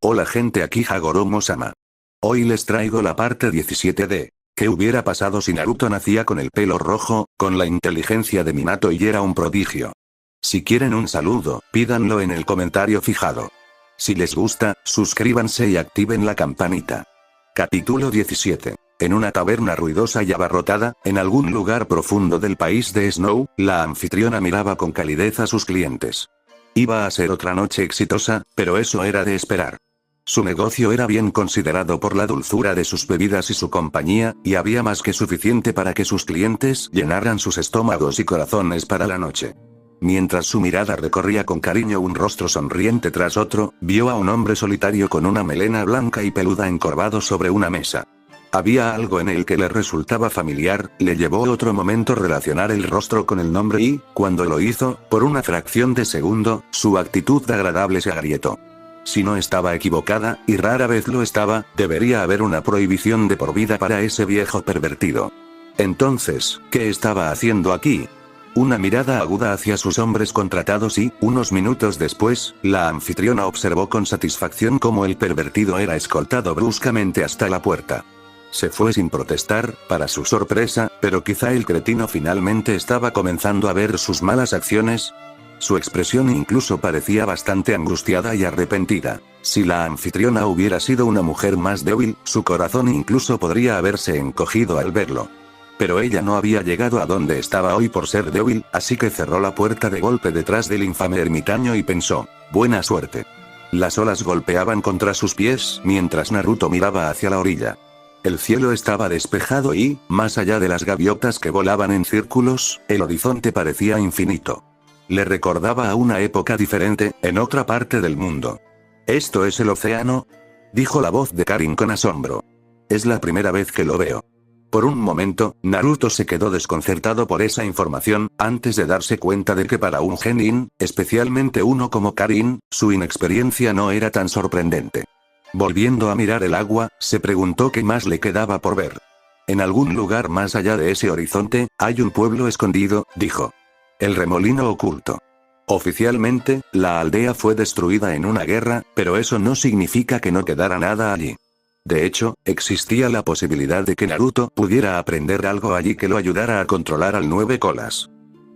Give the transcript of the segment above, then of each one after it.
Hola gente, aquí Hagoromo-sama. Hoy les traigo la parte 17 de ¿qué hubiera pasado si Naruto nacía con el pelo rojo, con la inteligencia de Minato y era un prodigio? Si quieren un saludo, pídanlo en el comentario fijado. Si les gusta, suscríbanse y activen la campanita. Capítulo 17. En una taberna ruidosa y abarrotada, en algún lugar profundo del país de Snow, la anfitriona miraba con calidez a sus clientes. Iba a ser otra noche exitosa, pero eso era de esperar. Su negocio era bien considerado por la dulzura de sus bebidas y su compañía, y había más que suficiente para que sus clientes llenaran sus estómagos y corazones para la noche. Mientras su mirada recorría con cariño un rostro sonriente tras otro, vio a un hombre solitario con una melena blanca y peluda encorvado sobre una mesa. Había algo en él que le resultaba familiar, le llevó otro momento relacionar el rostro con el nombre y, cuando lo hizo, por una fracción de segundo, su actitud agradable se agrietó. Si no estaba equivocada, y rara vez lo estaba, debería haber una prohibición de por vida para ese viejo pervertido. Entonces, ¿qué estaba haciendo aquí? Una mirada aguda hacia sus hombres contratados y, unos minutos después, la anfitriona observó con satisfacción cómo el pervertido era escoltado bruscamente hasta la puerta. Se fue sin protestar, para su sorpresa, pero quizá el cretino finalmente estaba comenzando a ver sus malas acciones. Su expresión incluso parecía bastante angustiada y arrepentida. Si la anfitriona hubiera sido una mujer más débil, su corazón incluso podría haberse encogido al verlo. Pero ella no había llegado a donde estaba hoy por ser débil, así que cerró la puerta de golpe detrás del infame ermitaño y pensó, buena suerte. Las olas golpeaban contra sus pies mientras Naruto miraba hacia la orilla. El cielo estaba despejado y, más allá de las gaviotas que volaban en círculos, el horizonte parecía infinito. Le recordaba a una época diferente, en otra parte del mundo. ¿Esto es el océano?, dijo la voz de Karin con asombro. Es la primera vez que lo veo. Por un momento, Naruto se quedó desconcertado por esa información, antes de darse cuenta de que para un genin, especialmente uno como Karin, su inexperiencia no era tan sorprendente. Volviendo a mirar el agua, se preguntó qué más le quedaba por ver. En algún lugar más allá de ese horizonte, hay un pueblo escondido, dijo. El remolino oculto. Oficialmente, la aldea fue destruida en una guerra, pero eso no significa que no quedara nada allí. De hecho, existía la posibilidad de que Naruto pudiera aprender algo allí que lo ayudara a controlar al Nueve Colas.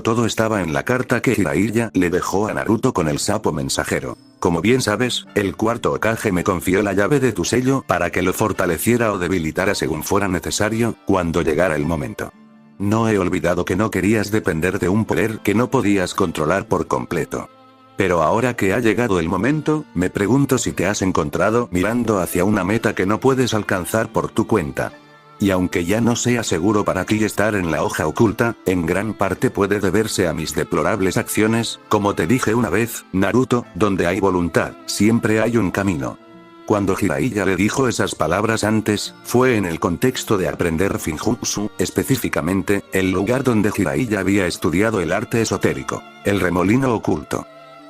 Todo estaba en la carta que Jiraiya le dejó a Naruto con el sapo mensajero. Como bien sabes, el cuarto Hokage me confió la llave de tu sello para que lo fortaleciera o debilitara según fuera necesario, cuando llegara el momento. No he olvidado que no querías depender de un poder que no podías controlar por completo. Pero ahora que ha llegado el momento, me pregunto si te has encontrado mirando hacia una meta que no puedes alcanzar por tu cuenta. Y aunque ya no sea seguro para ti estar en la hoja oculta, en gran parte puede deberse a mis deplorables acciones, como te dije una vez, Naruto, donde hay voluntad, siempre hay un camino. Cuando Jiraiya le dijo esas palabras antes, fue en el contexto de aprender Finjutsu, específicamente, el lugar donde Jiraiya había estudiado el arte esotérico, el remolino oculto.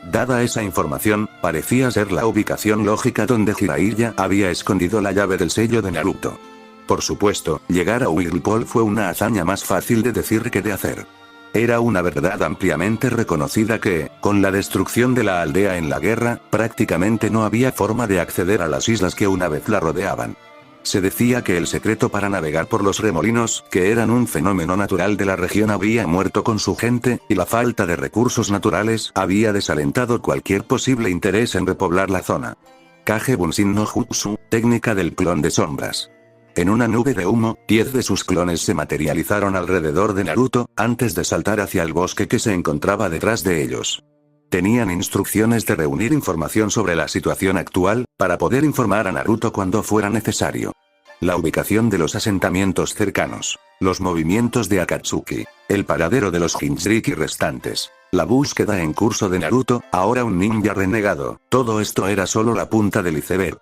Dada esa información, parecía ser la ubicación lógica donde Jiraiya había escondido la llave del sello de Naruto. Por supuesto, llegar a Whirlpool fue una hazaña más fácil de decir que de hacer. Era una verdad ampliamente reconocida que, con la destrucción de la aldea en la guerra, prácticamente no había forma de acceder a las islas que una vez la rodeaban. Se decía que el secreto para navegar por los remolinos, que eran un fenómeno natural de la región, había muerto con su gente, y la falta de recursos naturales había desalentado cualquier posible interés en repoblar la zona. Kage Bunshin no Jutsu, técnica del clon de sombras. En una nube de humo, 10 de sus clones se materializaron alrededor de Naruto, antes de saltar hacia el bosque que se encontraba detrás de ellos. Tenían instrucciones de reunir información sobre la situación actual, para poder informar a Naruto cuando fuera necesario. La ubicación de los asentamientos cercanos, los movimientos de Akatsuki, el paradero de los Jinchuriki restantes, la búsqueda en curso de Naruto, ahora un ninja renegado, todo esto era solo la punta del iceberg.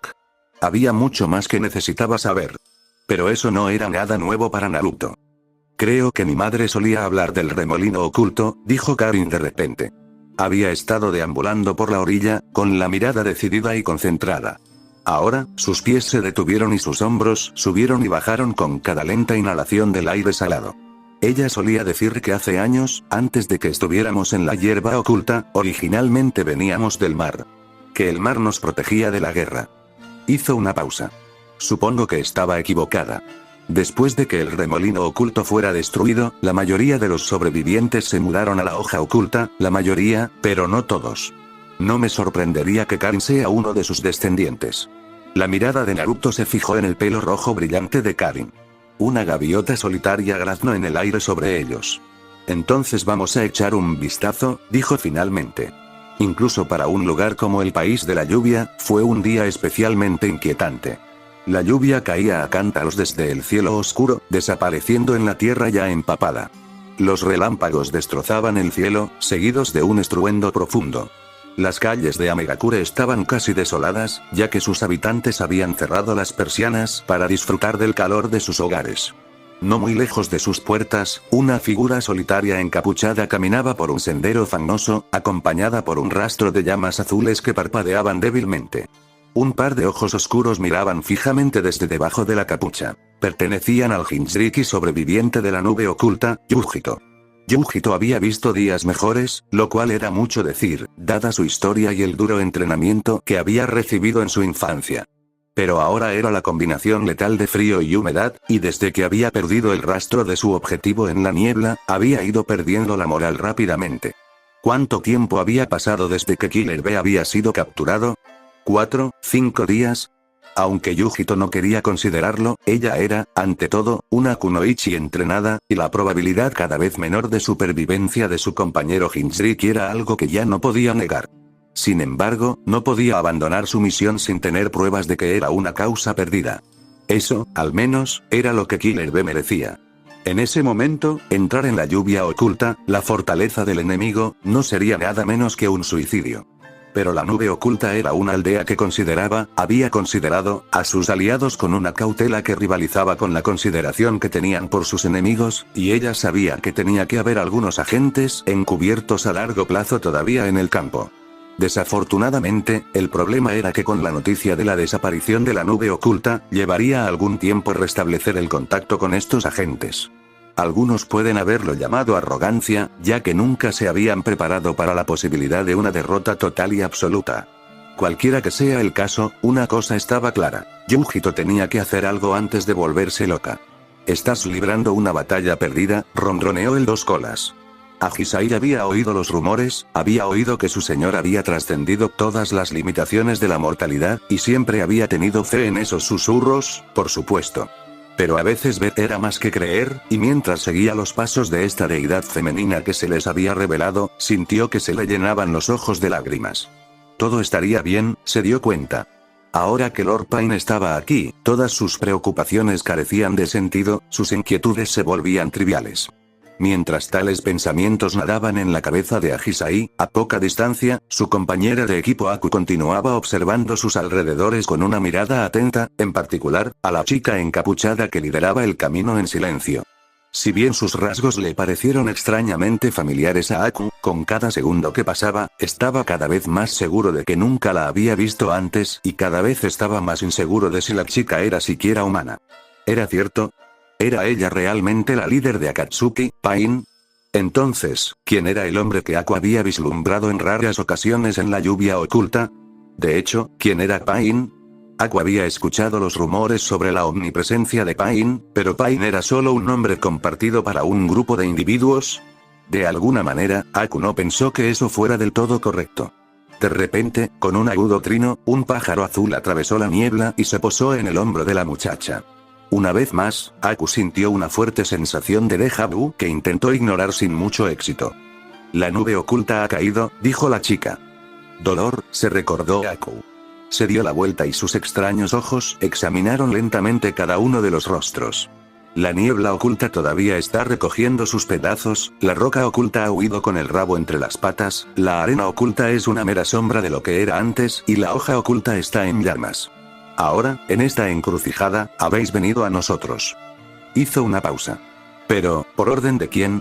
Había mucho más que necesitaba saber. Pero eso no era nada nuevo para Naruto. Creo que mi madre solía hablar del remolino oculto, dijo Karin de repente. Había estado deambulando por la orilla, con la mirada decidida y concentrada. Ahora, sus pies se detuvieron y sus hombros subieron y bajaron con cada lenta inhalación del aire salado. Ella solía decir que hace años, antes de que estuviéramos en la hierba oculta, originalmente veníamos del mar. Que el mar nos protegía de la guerra. Hizo una pausa. Supongo que estaba equivocada. Después de que el remolino oculto fuera destruido, la mayoría de los sobrevivientes se mudaron a la hoja oculta, la mayoría, pero no todos. No me sorprendería que Karin sea uno de sus descendientes. La mirada de Naruto se fijó en el pelo rojo brillante de Karin. Una gaviota solitaria graznó en el aire sobre ellos. Entonces vamos a echar un vistazo, dijo finalmente. Incluso para un lugar como el país de la lluvia, fue un día especialmente inquietante. La lluvia caía a cántaros desde el cielo oscuro, desapareciendo en la tierra ya empapada. Los relámpagos destrozaban el cielo, seguidos de un estruendo profundo. Las calles de Amegakure estaban casi desoladas, ya que sus habitantes habían cerrado las persianas para disfrutar del calor de sus hogares. No muy lejos de sus puertas, una figura solitaria encapuchada caminaba por un sendero fangoso, acompañada por un rastro de llamas azules que parpadeaban débilmente. Un par de ojos oscuros miraban fijamente desde debajo de la capucha. Pertenecían al Jinchuriki sobreviviente de la nube oculta, Yujito. Yujito había visto días mejores, lo cual era mucho decir, dada su historia y el duro entrenamiento que había recibido en su infancia. Pero ahora era la combinación letal de frío y humedad, y desde que había perdido el rastro de su objetivo en la niebla, había ido perdiendo la moral rápidamente. ¿Cuánto tiempo había pasado desde que Killer Bee había sido capturado? ¿4, 5 días? Aunque Yujito no quería considerarlo, ella era, ante todo, una kunoichi entrenada, y la probabilidad cada vez menor de supervivencia de su compañero Jinchuriki era algo que ya no podía negar. Sin embargo, no podía abandonar su misión sin tener pruebas de que era una causa perdida. Eso, al menos, era lo que Killer Bee merecía. En ese momento, entrar en la lluvia oculta, la fortaleza del enemigo, no sería nada menos que un suicidio. Pero la nube oculta era una aldea que había considerado, a sus aliados con una cautela que rivalizaba con la consideración que tenían por sus enemigos, y ella sabía que tenía que haber algunos agentes encubiertos a largo plazo todavía en el campo. Desafortunadamente, el problema era que con la noticia de la desaparición de la nube oculta, llevaría algún tiempo restablecer el contacto con estos agentes. Algunos pueden haberlo llamado arrogancia, ya que nunca se habían preparado para la posibilidad de una derrota total y absoluta. Cualquiera que sea el caso, una cosa estaba clara: Yujito tenía que hacer algo antes de volverse loca. «Estás librando una batalla perdida», ronroneó el dos colas. Ahisai había oído los rumores, había oído que su señor había trascendido todas las limitaciones de la mortalidad, y siempre había tenido fe en esos susurros, por supuesto. Pero a veces ver era más que creer, y mientras seguía los pasos de esta deidad femenina que se les había revelado, sintió que se le llenaban los ojos de lágrimas. Todo estaría bien, se dio cuenta. Ahora que Lord Pain estaba aquí, todas sus preocupaciones carecían de sentido, sus inquietudes se volvían triviales. Mientras tales pensamientos nadaban en la cabeza de Ahisai, a poca distancia, su compañera de equipo Aku continuaba observando sus alrededores con una mirada atenta, en particular, a la chica encapuchada que lideraba el camino en silencio. Si bien sus rasgos le parecieron extrañamente familiares a Aku, con cada segundo que pasaba, estaba cada vez más seguro de que nunca la había visto antes, y cada vez estaba más inseguro de si la chica era siquiera humana. ¿Era cierto? ¿Era ella realmente la líder de Akatsuki, Pain? Entonces, ¿quién era el hombre que Aku había vislumbrado en raras ocasiones en la lluvia oculta? De hecho, ¿quién era Pain? Aku había escuchado los rumores sobre la omnipresencia de Pain, pero Pain era solo un nombre compartido para un grupo de individuos. De alguna manera, Aku no pensó que eso fuera del todo correcto. De repente, con un agudo trino, un pájaro azul atravesó la niebla y se posó en el hombro de la muchacha. Una vez más, Aku sintió una fuerte sensación de déjà vu que intentó ignorar sin mucho éxito. «La nube oculta ha caído», dijo la chica. «Dolor», se recordó Aku. Se dio la vuelta y sus extraños ojos examinaron lentamente cada uno de los rostros. La niebla oculta todavía está recogiendo sus pedazos, la roca oculta ha huido con el rabo entre las patas, la arena oculta es una mera sombra de lo que era antes y la hoja oculta está en llamas. Ahora, en esta encrucijada, habéis venido a nosotros. Hizo una pausa. Pero, ¿por orden de quién?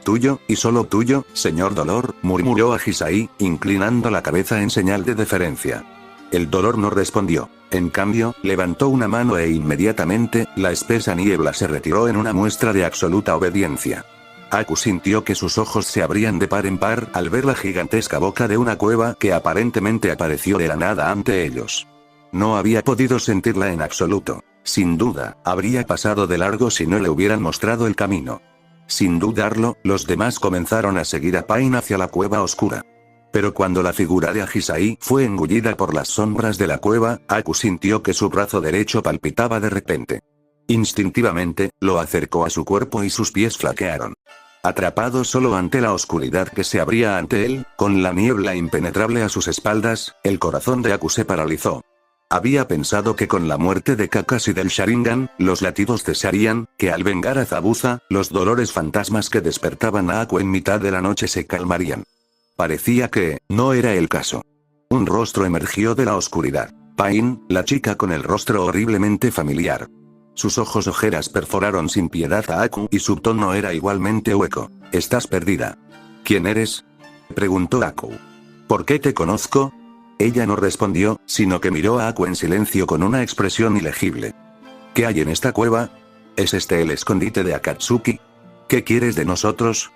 Tuyo, y solo tuyo, señor Dolor, murmuró Ahisai, inclinando la cabeza en señal de deferencia. El Dolor no respondió. En cambio, levantó una mano e inmediatamente, la espesa niebla se retiró en una muestra de absoluta obediencia. Aku sintió que sus ojos se abrían de par en par al ver la gigantesca boca de una cueva que aparentemente apareció de la nada ante ellos. No había podido sentirla en absoluto. Sin duda, habría pasado de largo si no le hubieran mostrado el camino. Sin dudarlo, los demás comenzaron a seguir a Pain hacia la cueva oscura. Pero cuando la figura de Ahisai fue engullida por las sombras de la cueva, Aku sintió que su brazo derecho palpitaba de repente. Instintivamente, lo acercó a su cuerpo y sus pies flaquearon. Atrapado solo ante la oscuridad que se abría ante él, con la niebla impenetrable a sus espaldas, el corazón de Aku se paralizó. Había pensado que con la muerte de Kakashi del Sharingan, los latidos cesarían, que al vengar a Zabuza, los dolores fantasmas que despertaban a Aku en mitad de la noche se calmarían. Parecía que, no era el caso. Un rostro emergió de la oscuridad. Pain, la chica con el rostro horriblemente familiar. Sus ojos ojeras perforaron sin piedad a Aku y su tono era igualmente hueco. ¿Estás perdida? ¿Quién eres?, preguntó Aku. ¿Por qué te conozco? Ella no respondió, sino que miró a Aku en silencio con una expresión ilegible. ¿Qué hay en esta cueva? ¿Es este el escondite de Akatsuki? ¿Qué quieres de nosotros?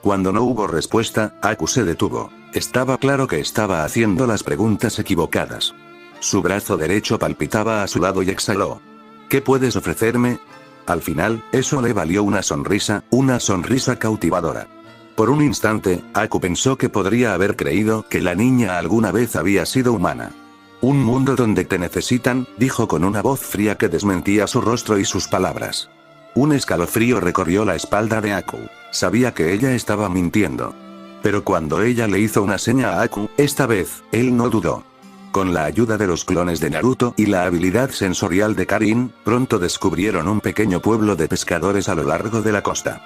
Cuando no hubo respuesta, Aku se detuvo. Estaba claro que estaba haciendo las preguntas equivocadas. Su brazo derecho palpitaba a su lado y exhaló. ¿Qué puedes ofrecerme? Al final, eso le valió una sonrisa cautivadora. Por un instante, Aku pensó que podría haber creído que la niña alguna vez había sido humana. Un mundo donde te necesitan, dijo con una voz fría que desmentía su rostro y sus palabras. Un escalofrío recorrió la espalda de Aku. Sabía que ella estaba mintiendo. Pero cuando ella le hizo una seña a Aku, esta vez, él no dudó. Con la ayuda de los clones de Naruto y la habilidad sensorial de Karin, pronto descubrieron un pequeño pueblo de pescadores a lo largo de la costa.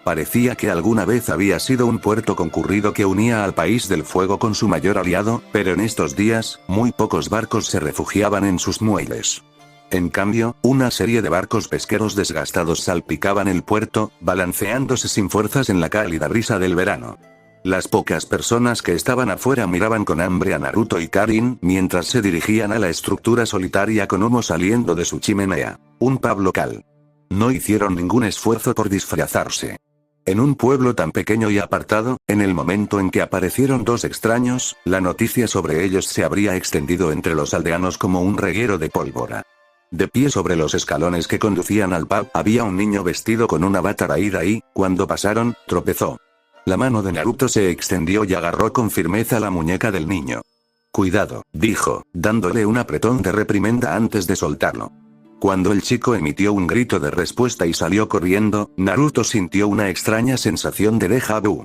Parecía que alguna vez había sido un puerto concurrido que unía al país del fuego con su mayor aliado, pero en estos días, muy pocos barcos se refugiaban en sus muelles. En cambio, una serie de barcos pesqueros desgastados salpicaban el puerto, balanceándose sin fuerzas en la cálida brisa del verano. Las pocas personas que estaban afuera miraban con hambre a Naruto y Karin mientras se dirigían a la estructura solitaria con humo saliendo de su chimenea. Un pub local. No hicieron ningún esfuerzo por disfrazarse. En un pueblo tan pequeño y apartado, en el momento en que aparecieron dos extraños, la noticia sobre ellos se habría extendido entre los aldeanos como un reguero de pólvora. De pie sobre los escalones que conducían al pub, había un niño vestido con una bata raída y, cuando pasaron, tropezó. La mano de Naruto se extendió y agarró con firmeza la muñeca del niño. Cuidado, dijo, dándole un apretón de reprimenda antes de soltarlo. Cuando el chico emitió un grito de respuesta y salió corriendo, Naruto sintió una extraña sensación de déjà vu.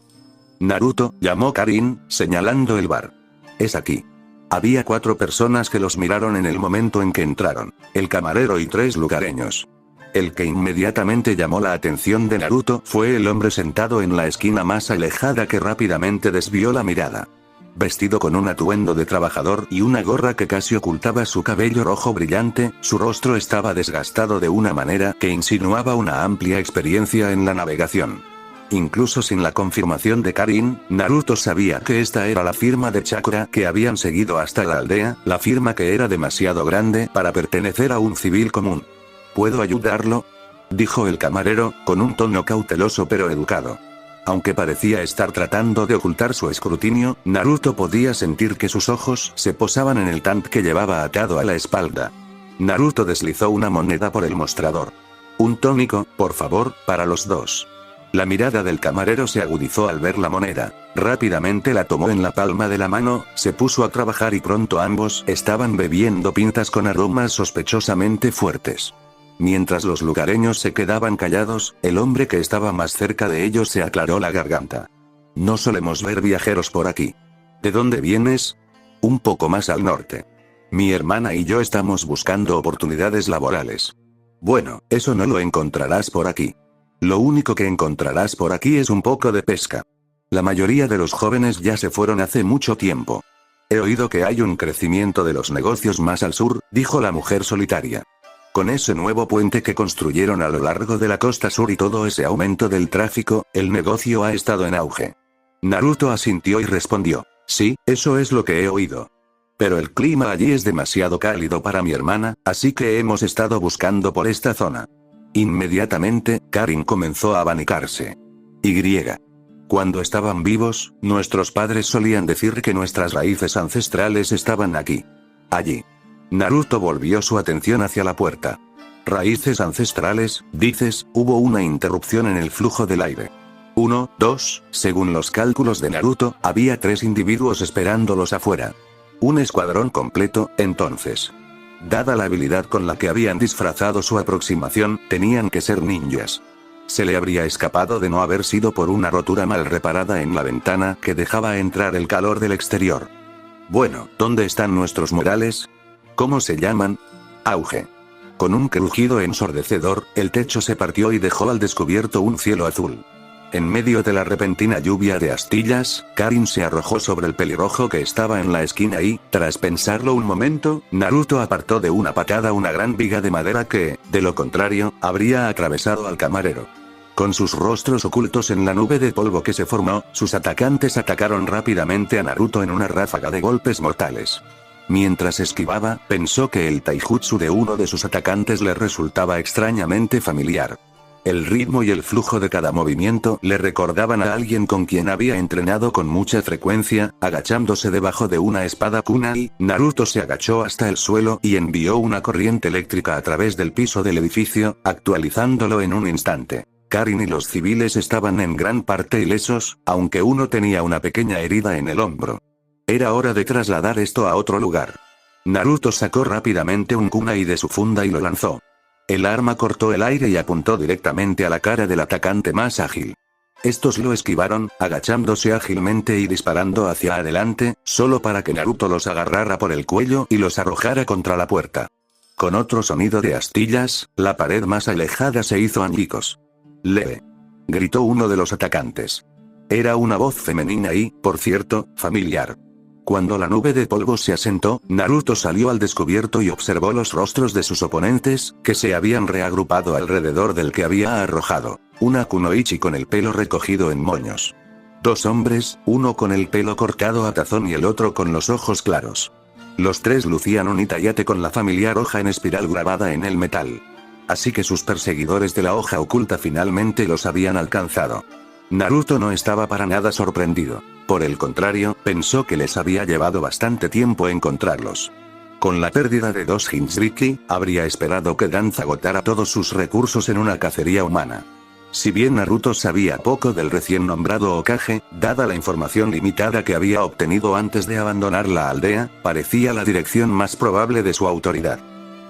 Naruto, llamó Karin, señalando el bar. Es aquí. Había 4 personas que los miraron en el momento en que entraron. El camarero y 3 lugareños. El que inmediatamente llamó la atención de Naruto fue el hombre sentado en la esquina más alejada que rápidamente desvió la mirada. Vestido con un atuendo de trabajador y una gorra que casi ocultaba su cabello rojo brillante, su rostro estaba desgastado de una manera que insinuaba una amplia experiencia en la navegación. Incluso sin la confirmación de Karin, Naruto sabía que esta era la firma de chakra que habían seguido hasta la aldea, la firma que era demasiado grande para pertenecer a un civil común. ¿Puedo ayudarlo?, dijo el camarero, con un tono cauteloso pero educado. Aunque parecía estar tratando de ocultar su escrutinio, Naruto podía sentir que sus ojos se posaban en el tant que llevaba atado a la espalda. Naruto deslizó una moneda por el mostrador. Un tónico, por favor, para los dos. La mirada del camarero se agudizó al ver la moneda. Rápidamente la tomó en la palma de la mano, se puso a trabajar y pronto ambos estaban bebiendo pintas con aromas sospechosamente fuertes. Mientras los lugareños se quedaban callados, el hombre que estaba más cerca de ellos se aclaró la garganta. No solemos ver viajeros por aquí. ¿De dónde vienes? Un poco más al norte. Mi hermana y yo estamos buscando oportunidades laborales. Bueno, eso no lo encontrarás por aquí. Lo único que encontrarás por aquí es un poco de pesca. La mayoría de los jóvenes ya se fueron hace mucho tiempo. He oído que hay un crecimiento de los negocios más al sur, dijo la mujer solitaria. Con ese nuevo puente que construyeron a lo largo de la costa sur y todo ese aumento del tráfico, el negocio ha estado en auge. Naruto asintió y respondió, sí, eso es lo que he oído. Pero el clima allí es demasiado cálido para mi hermana, así que hemos estado buscando por esta zona. Inmediatamente, Karin comenzó a abanicarse. Cuando estaban vivos, nuestros padres solían decir que nuestras raíces ancestrales estaban aquí. Allí. Naruto volvió su atención hacia la puerta. Raíces ancestrales, dices, hubo una interrupción en el flujo del aire. 1, 2, según los cálculos de Naruto, había 3 individuos esperándolos afuera. Un escuadrón completo, entonces. Dada la habilidad con la que habían disfrazado su aproximación, tenían que ser ninjas. Se le habría escapado de no haber sido por una rotura mal reparada en la ventana que dejaba entrar el calor del exterior. Bueno, ¿dónde están nuestros murales? ¿Cómo se llaman? Auge. Con un crujido ensordecedor, el techo se partió y dejó al descubierto un cielo azul. En medio de la repentina lluvia de astillas, Karin se arrojó sobre el pelirrojo que estaba en la esquina y, tras pensarlo un momento, Naruto apartó de una patada una gran viga de madera que, de lo contrario, habría atravesado al camarero. Con sus rostros ocultos en la nube de polvo que se formó, sus atacantes atacaron rápidamente a Naruto en una ráfaga de golpes mortales. Mientras esquivaba, pensó que el taijutsu de uno de sus atacantes le resultaba extrañamente familiar. El ritmo y el flujo de cada movimiento le recordaban a alguien con quien había entrenado con mucha frecuencia. Agachándose debajo de una espada kunai, Naruto se agachó hasta el suelo y envió una corriente eléctrica a través del piso del edificio, actualizándolo en un instante. Karin y los civiles estaban en gran parte ilesos, aunque uno tenía una pequeña herida en el hombro. Era hora de trasladar esto a otro lugar. Naruto sacó rápidamente un kunai de su funda y lo lanzó. El arma cortó el aire y apuntó directamente a la cara del atacante más ágil. Estos lo esquivaron, agachándose ágilmente y disparando hacia adelante, solo para que Naruto los agarrara por el cuello y los arrojara contra la puerta. Con otro sonido de astillas, la pared más alejada se hizo añicos. «Lee», gritó uno de los atacantes. Era una voz femenina y, por cierto, familiar. Cuando la nube de polvo se asentó, Naruto salió al descubierto y observó los rostros de sus oponentes, que se habían reagrupado alrededor del que había arrojado. Una kunoichi con el pelo recogido en moños. 2 hombres, uno con el pelo cortado a tazón y el otro con los ojos claros. Los 3 lucían un itayate con la familiar hoja en espiral grabada en el metal. Así que sus perseguidores de la hoja oculta finalmente los habían alcanzado. Naruto no estaba para nada sorprendido. Por el contrario, pensó que les había llevado bastante tiempo encontrarlos. Con la pérdida de 2 Hinzriki, habría esperado que Danza agotara todos sus recursos en una cacería humana. Si bien Naruto sabía poco del recién nombrado Hokage, dada la información limitada que había obtenido antes de abandonar la aldea, parecía la dirección más probable de su autoridad.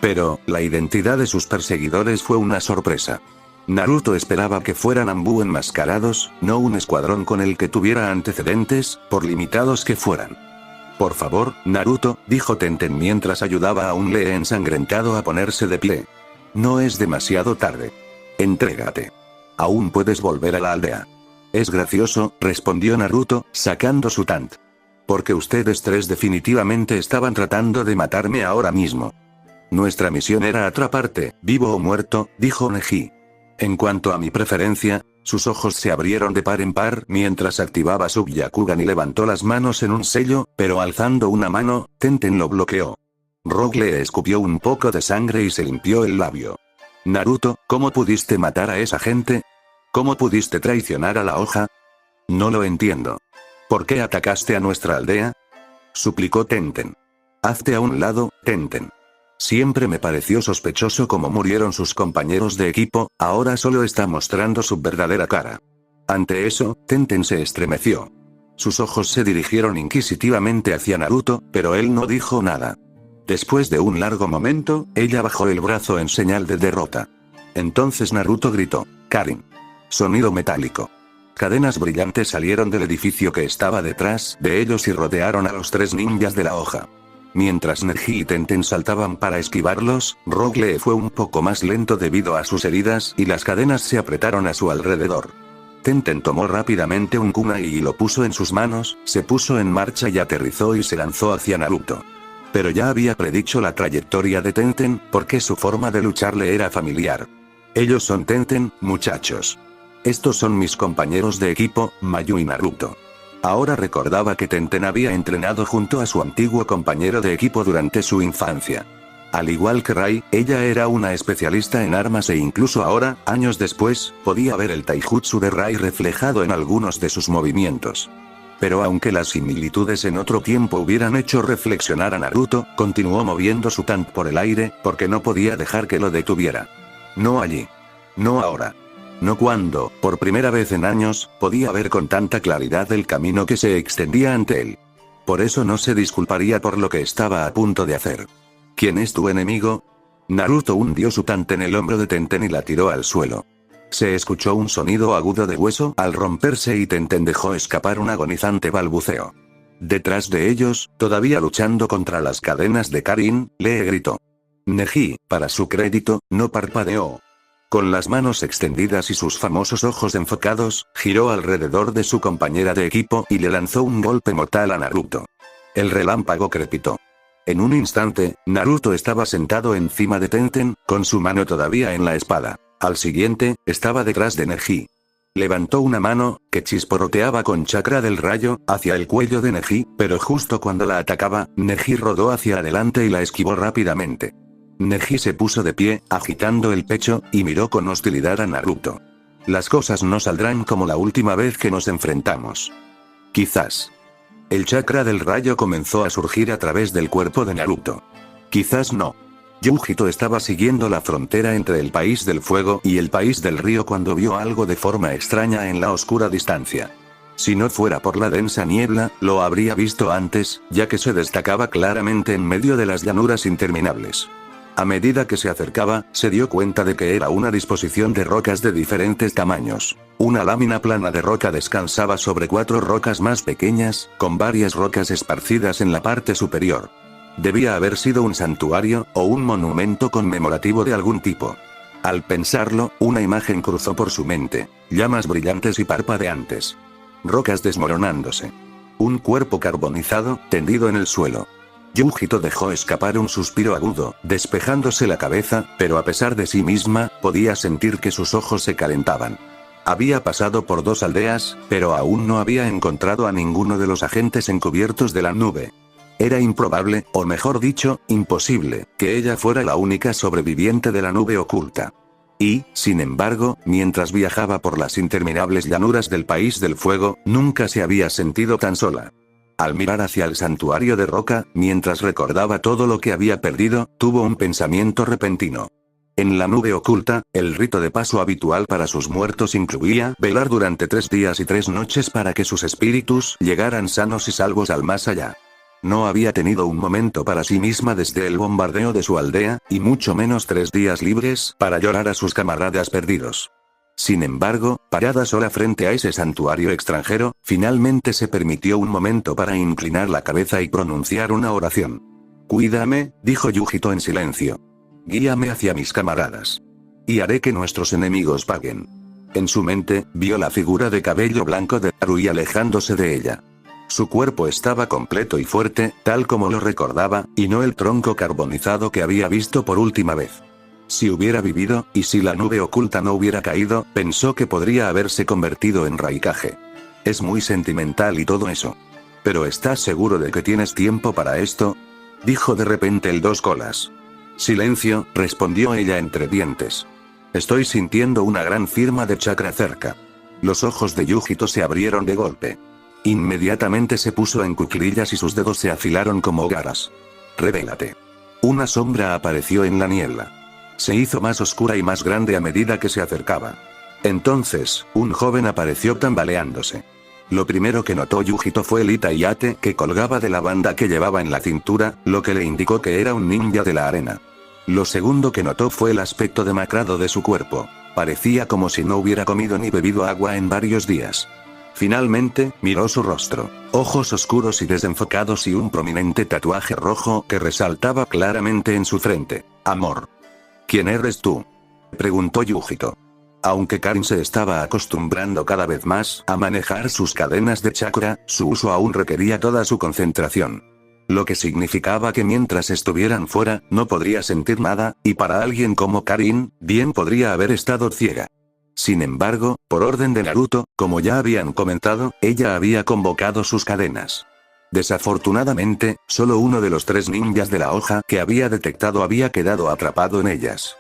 Pero, la identidad de sus perseguidores fue una sorpresa. Naruto esperaba que fueran Anbu enmascarados, no un escuadrón con el que tuviera antecedentes, por limitados que fueran. «Por favor, Naruto», dijo Tenten mientras ayudaba a un Lee ensangrentado a ponerse de pie. «No es demasiado tarde. Entrégate. Aún puedes volver a la aldea». «Es gracioso», respondió Naruto, sacando su tant. «Porque ustedes 3 definitivamente estaban tratando de matarme ahora mismo. Nuestra misión era atraparte, vivo o muerto», dijo Neji. En cuanto a mi preferencia, sus ojos se abrieron de par en par mientras activaba su Byakugan y levantó las manos en un sello, pero alzando una mano, Tenten lo bloqueó. Rogue le escupió un poco de sangre y se limpió el labio. «Naruto, ¿cómo pudiste matar a esa gente? ¿Cómo pudiste traicionar a la hoja? No lo entiendo. ¿Por qué atacaste a nuestra aldea?», suplicó Tenten. «Hazte a un lado, Tenten. Siempre me pareció sospechoso cómo murieron sus compañeros de equipo, ahora solo está mostrando su verdadera cara». Ante eso, Tenten se estremeció. Sus ojos se dirigieron inquisitivamente hacia Naruto, pero él no dijo nada. Después de un largo momento, ella bajó el brazo en señal de derrota. Entonces Naruto gritó: «Karin». Sonido metálico. Cadenas brillantes salieron del edificio que estaba detrás de ellos y rodearon a los 3 ninjas de la hoja. Mientras Neji y Tenten saltaban para esquivarlos, Rogue Lee fue un poco más lento debido a sus heridas y las cadenas se apretaron a su alrededor. Tenten tomó rápidamente un kunai y lo puso en sus manos, se puso en marcha y aterrizó y se lanzó hacia Naruto. Pero ya había predicho la trayectoria de Tenten, porque su forma de luchar le era familiar. «Ellos son Tenten, muchachos. Estos son mis compañeros de equipo, Mayu y Naruto». Ahora recordaba que Tenten había entrenado junto a su antiguo compañero de equipo durante su infancia. Al igual que Rai, ella era una especialista en armas e incluso ahora, años después, podía ver el taijutsu de Rai reflejado en algunos de sus movimientos. Pero aunque las similitudes en otro tiempo hubieran hecho reflexionar a Naruto, continuó moviendo su tank por el aire, porque no podía dejar que lo detuviera. No allí. No ahora. No cuando, por primera vez en años, podía ver con tanta claridad el camino que se extendía ante él. Por eso no se disculparía por lo que estaba a punto de hacer. ¿Quién es tu enemigo? Naruto hundió su tante en el hombro de Tenten y la tiró al suelo. Se escuchó un sonido agudo de hueso al romperse y Tenten dejó escapar un agonizante balbuceo. Detrás de ellos, todavía luchando contra las cadenas de Karin, Lee gritó. Neji, para su crédito, no parpadeó. Con las manos extendidas y sus famosos ojos enfocados, giró alrededor de su compañera de equipo y le lanzó un golpe mortal a Naruto. El relámpago crepitó. En un instante, Naruto estaba sentado encima de Tenten, con su mano todavía en la espada. Al siguiente, estaba detrás de Neji. Levantó una mano, que chisporroteaba con chakra del rayo, hacia el cuello de Neji, pero justo cuando la atacaba, Neji rodó hacia adelante y la esquivó rápidamente. Neji se puso de pie, agitando el pecho, y miró con hostilidad a Naruto. Las cosas no saldrán como la última vez que nos enfrentamos. Quizás. El chakra del rayo comenzó a surgir a través del cuerpo de Naruto. Quizás no. Yujito estaba siguiendo la frontera entre el país del fuego y el país del río cuando vio algo de forma extraña en la oscura distancia. Si no fuera por la densa niebla, lo habría visto antes, ya que se destacaba claramente en medio de las llanuras interminables. A medida que se acercaba, se dio cuenta de que era una disposición de rocas de diferentes tamaños. Una lámina plana de roca descansaba sobre 4 rocas más pequeñas, con varias rocas esparcidas en la parte superior. Debía haber sido un santuario, o un monumento conmemorativo de algún tipo. Al pensarlo, una imagen cruzó por su mente. Llamas brillantes y parpadeantes. Rocas desmoronándose. Un cuerpo carbonizado, tendido en el suelo. Yujito dejó escapar un suspiro agudo, despejándose la cabeza, pero a pesar de sí misma, podía sentir que sus ojos se calentaban. Había pasado por 2 aldeas, pero aún no había encontrado a ninguno de los agentes encubiertos de la nube. Era improbable, o mejor dicho, imposible, que ella fuera la única sobreviviente de la nube oculta. Y, sin embargo, mientras viajaba por las interminables llanuras del país del fuego, nunca se había sentido tan sola. Al mirar hacia el santuario de roca, mientras recordaba todo lo que había perdido, tuvo un pensamiento repentino. En la nube oculta, el rito de paso habitual para sus muertos incluía velar durante 3 días y 3 noches para que sus espíritus llegaran sanos y salvos al más allá. No había tenido un momento para sí misma desde el bombardeo de su aldea, y mucho menos 3 días libres para llorar a sus camaradas perdidos. Sin embargo, parada sola frente a ese santuario extranjero, finalmente se permitió un momento para inclinar la cabeza y pronunciar una oración. Cuídame, dijo Yujito en silencio. Guíame hacia mis camaradas. Y haré que nuestros enemigos paguen. En su mente, vio la figura de cabello blanco de Haruhi alejándose de ella. Su cuerpo estaba completo y fuerte, tal como lo recordaba, y no el tronco carbonizado que había visto por última vez. Si hubiera vivido, y si la nube oculta no hubiera caído, pensó que podría haberse convertido en Raikage. Es muy sentimental y todo eso. ¿Pero estás seguro de que tienes tiempo para esto? Dijo de repente el 2 colas. Silencio, respondió ella entre dientes. Estoy sintiendo una gran firma de chakra cerca. Los ojos de Yujito se abrieron de golpe. Inmediatamente se puso en cuclillas y sus dedos se afilaron como garras. Revélate. Una sombra apareció en la niebla. Se hizo más oscura y más grande a medida que se acercaba. Entonces, un joven apareció tambaleándose. Lo primero que notó Yujito fue el Itayate que colgaba de la banda que llevaba en la cintura, lo que le indicó que era un ninja de la arena. Lo segundo que notó fue el aspecto demacrado de su cuerpo. Parecía como si no hubiera comido ni bebido agua en varios días. Finalmente, miró su rostro. Ojos oscuros y desenfocados y un prominente tatuaje rojo que resaltaba claramente en su frente. Amor. ¿Quién eres tú? Preguntó Yujito. Aunque Karin se estaba acostumbrando cada vez más a manejar sus cadenas de chakra, su uso aún requería toda su concentración. Lo que significaba que mientras estuvieran fuera, no podría sentir nada, y para alguien como Karin, bien podría haber estado ciega. Sin embargo, por orden de Naruto, como ya habían comentado, ella había convocado sus cadenas. Desafortunadamente, solo uno de los 3 ninjas de la hoja que había detectado había quedado atrapado en ellas.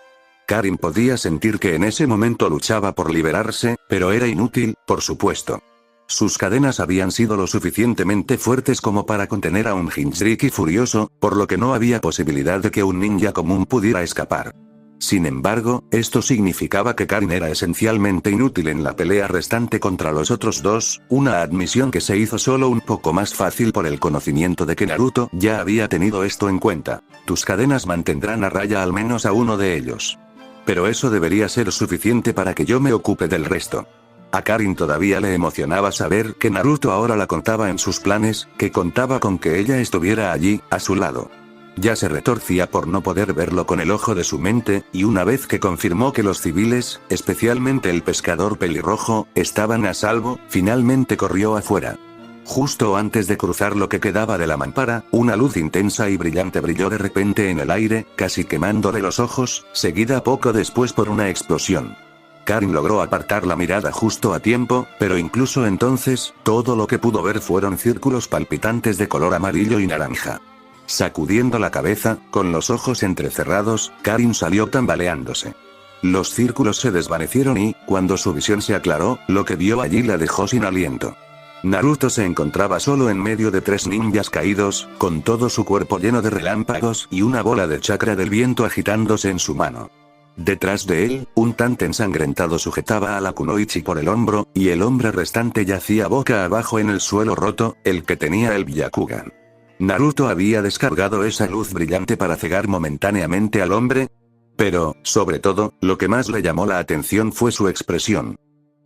Karin podía sentir que en ese momento luchaba por liberarse, pero era inútil, por supuesto. Sus cadenas habían sido lo suficientemente fuertes como para contener a un Jinchuriki furioso, por lo que no había posibilidad de que un ninja común pudiera escapar. Sin embargo, esto significaba que Karin era esencialmente inútil en la pelea restante contra los otros dos, una admisión que se hizo solo un poco más fácil por el conocimiento de que Naruto ya había tenido esto en cuenta. Tus cadenas mantendrán a raya al menos a uno de ellos. Pero eso debería ser suficiente para que yo me ocupe del resto. A Karin todavía le emocionaba saber que Naruto ahora la contaba en sus planes, que contaba con que ella estuviera allí, a su lado. Ya se retorcía por no poder verlo con el ojo de su mente, y una vez que confirmó que los civiles, especialmente el pescador pelirrojo, estaban a salvo, finalmente corrió afuera. Justo antes de cruzar lo que quedaba de la mampara, una luz intensa y brillante brilló de repente en el aire, casi quemándole los ojos, seguida poco después por una explosión. Karin logró apartar la mirada justo a tiempo, pero incluso entonces, todo lo que pudo ver fueron círculos palpitantes de color amarillo y naranja. Sacudiendo la cabeza, con los ojos entrecerrados, Karin salió tambaleándose. Los círculos se desvanecieron y, cuando su visión se aclaró, lo que vio allí la dejó sin aliento. Naruto se encontraba solo en medio de 3 ninjas caídos, con todo su cuerpo lleno de relámpagos y una bola de chakra del viento agitándose en su mano. Detrás de él, un Tante ensangrentado sujetaba a la Kunoichi por el hombro, y el hombre restante yacía boca abajo en el suelo roto, el que tenía el Byakugan. Naruto había descargado esa luz brillante para cegar momentáneamente al hombre. Pero, sobre todo, lo que más le llamó la atención fue su expresión.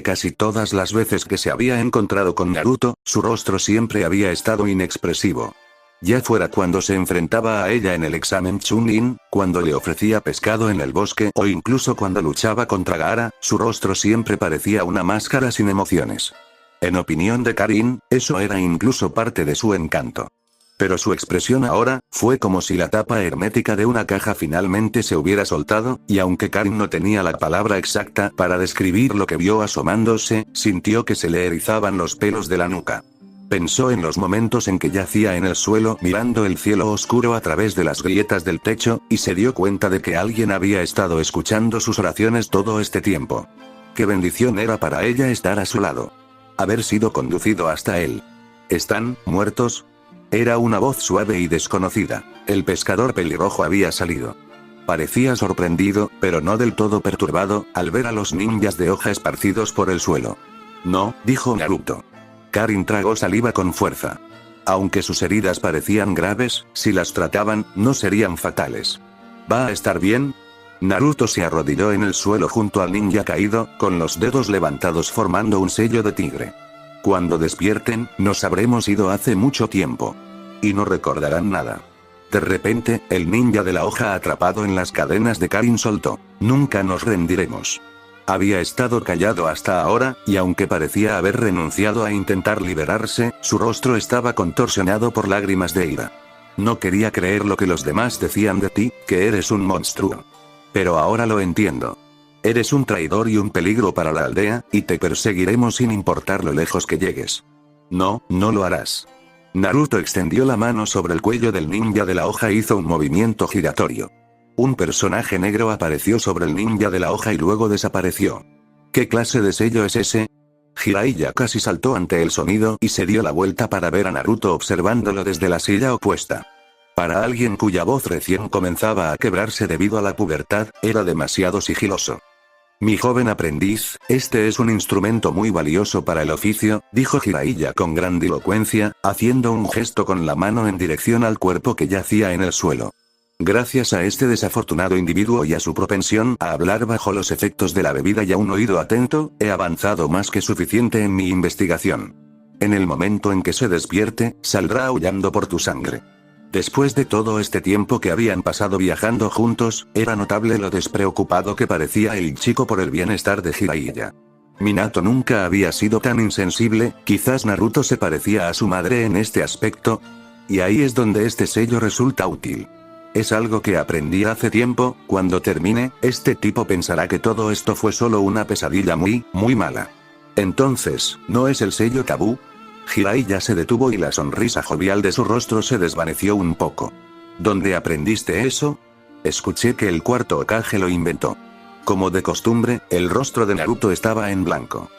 Casi todas las veces que se había encontrado con Naruto, su rostro siempre había estado inexpresivo. Ya fuera cuando se enfrentaba a ella en el examen Chunin, cuando le ofrecía pescado en el bosque o incluso cuando luchaba contra Gaara, su rostro siempre parecía una máscara sin emociones. En opinión de Karin, eso era incluso parte de su encanto. Pero su expresión ahora, fue como si la tapa hermética de una caja finalmente se hubiera soltado, y aunque Karin no tenía la palabra exacta para describir lo que vio asomándose, sintió que se le erizaban los pelos de la nuca. Pensó en los momentos en que yacía en el suelo mirando el cielo oscuro a través de las grietas del techo, y se dio cuenta de que alguien había estado escuchando sus oraciones todo este tiempo. Qué bendición era para ella estar a su lado. Haber sido conducido hasta él. ¿Están muertos? Era una voz suave y desconocida. El pescador pelirrojo había salido. Parecía sorprendido, pero no del todo perturbado, al ver a los ninjas de hoja esparcidos por el suelo. No, dijo Naruto. Karin tragó saliva con fuerza. Aunque sus heridas parecían graves, si las trataban, no serían fatales. ¿Va a estar bien? Naruto se arrodilló en el suelo junto al ninja caído, con los dedos levantados formando un sello de tigre. Cuando despierten, nos habremos ido hace mucho tiempo. Y no recordarán nada. De repente, el ninja de la hoja atrapado en las cadenas de Karin soltó. Nunca nos rendiremos. Había estado callado hasta ahora, y aunque parecía haber renunciado a intentar liberarse, su rostro estaba contorsionado por lágrimas de ira. No quería creer lo que los demás decían de ti, que eres un monstruo. Pero ahora lo entiendo. Eres un traidor y un peligro para la aldea, y te perseguiremos sin importar lo lejos que llegues. No, no lo harás. Naruto extendió la mano sobre el cuello del ninja de la hoja e hizo un movimiento giratorio. Un personaje negro apareció sobre el ninja de la hoja y luego desapareció. ¿Qué clase de sello es ese? Jiraiya casi saltó ante el sonido y se dio la vuelta para ver a Naruto observándolo desde la silla opuesta. Para alguien cuya voz recién comenzaba a quebrarse debido a la pubertad, era demasiado sigiloso. Mi joven aprendiz, este es un instrumento muy valioso para el oficio, dijo Jiraiya con grandilocuencia, haciendo un gesto con la mano en dirección al cuerpo que yacía en el suelo. Gracias a este desafortunado individuo y a su propensión a hablar bajo los efectos de la bebida y a un oído atento, he avanzado más que suficiente en mi investigación. En el momento en que se despierte, saldrá aullando por tu sangre. Después de todo este tiempo que habían pasado viajando juntos, era notable lo despreocupado que parecía el chico por el bienestar de Jiraiya. Minato nunca había sido tan insensible, quizás Naruto se parecía a su madre en este aspecto. Y ahí es donde este sello resulta útil. Es algo que aprendí hace tiempo, cuando termine, este tipo pensará que todo esto fue solo una pesadilla muy, muy mala. Entonces, ¿no es el sello tabú? Jiraiya se detuvo y la sonrisa jovial de su rostro se desvaneció un poco. ¿Dónde aprendiste eso? Escuché que el cuarto Hokage lo inventó. Como de costumbre, el rostro de Naruto estaba en blanco.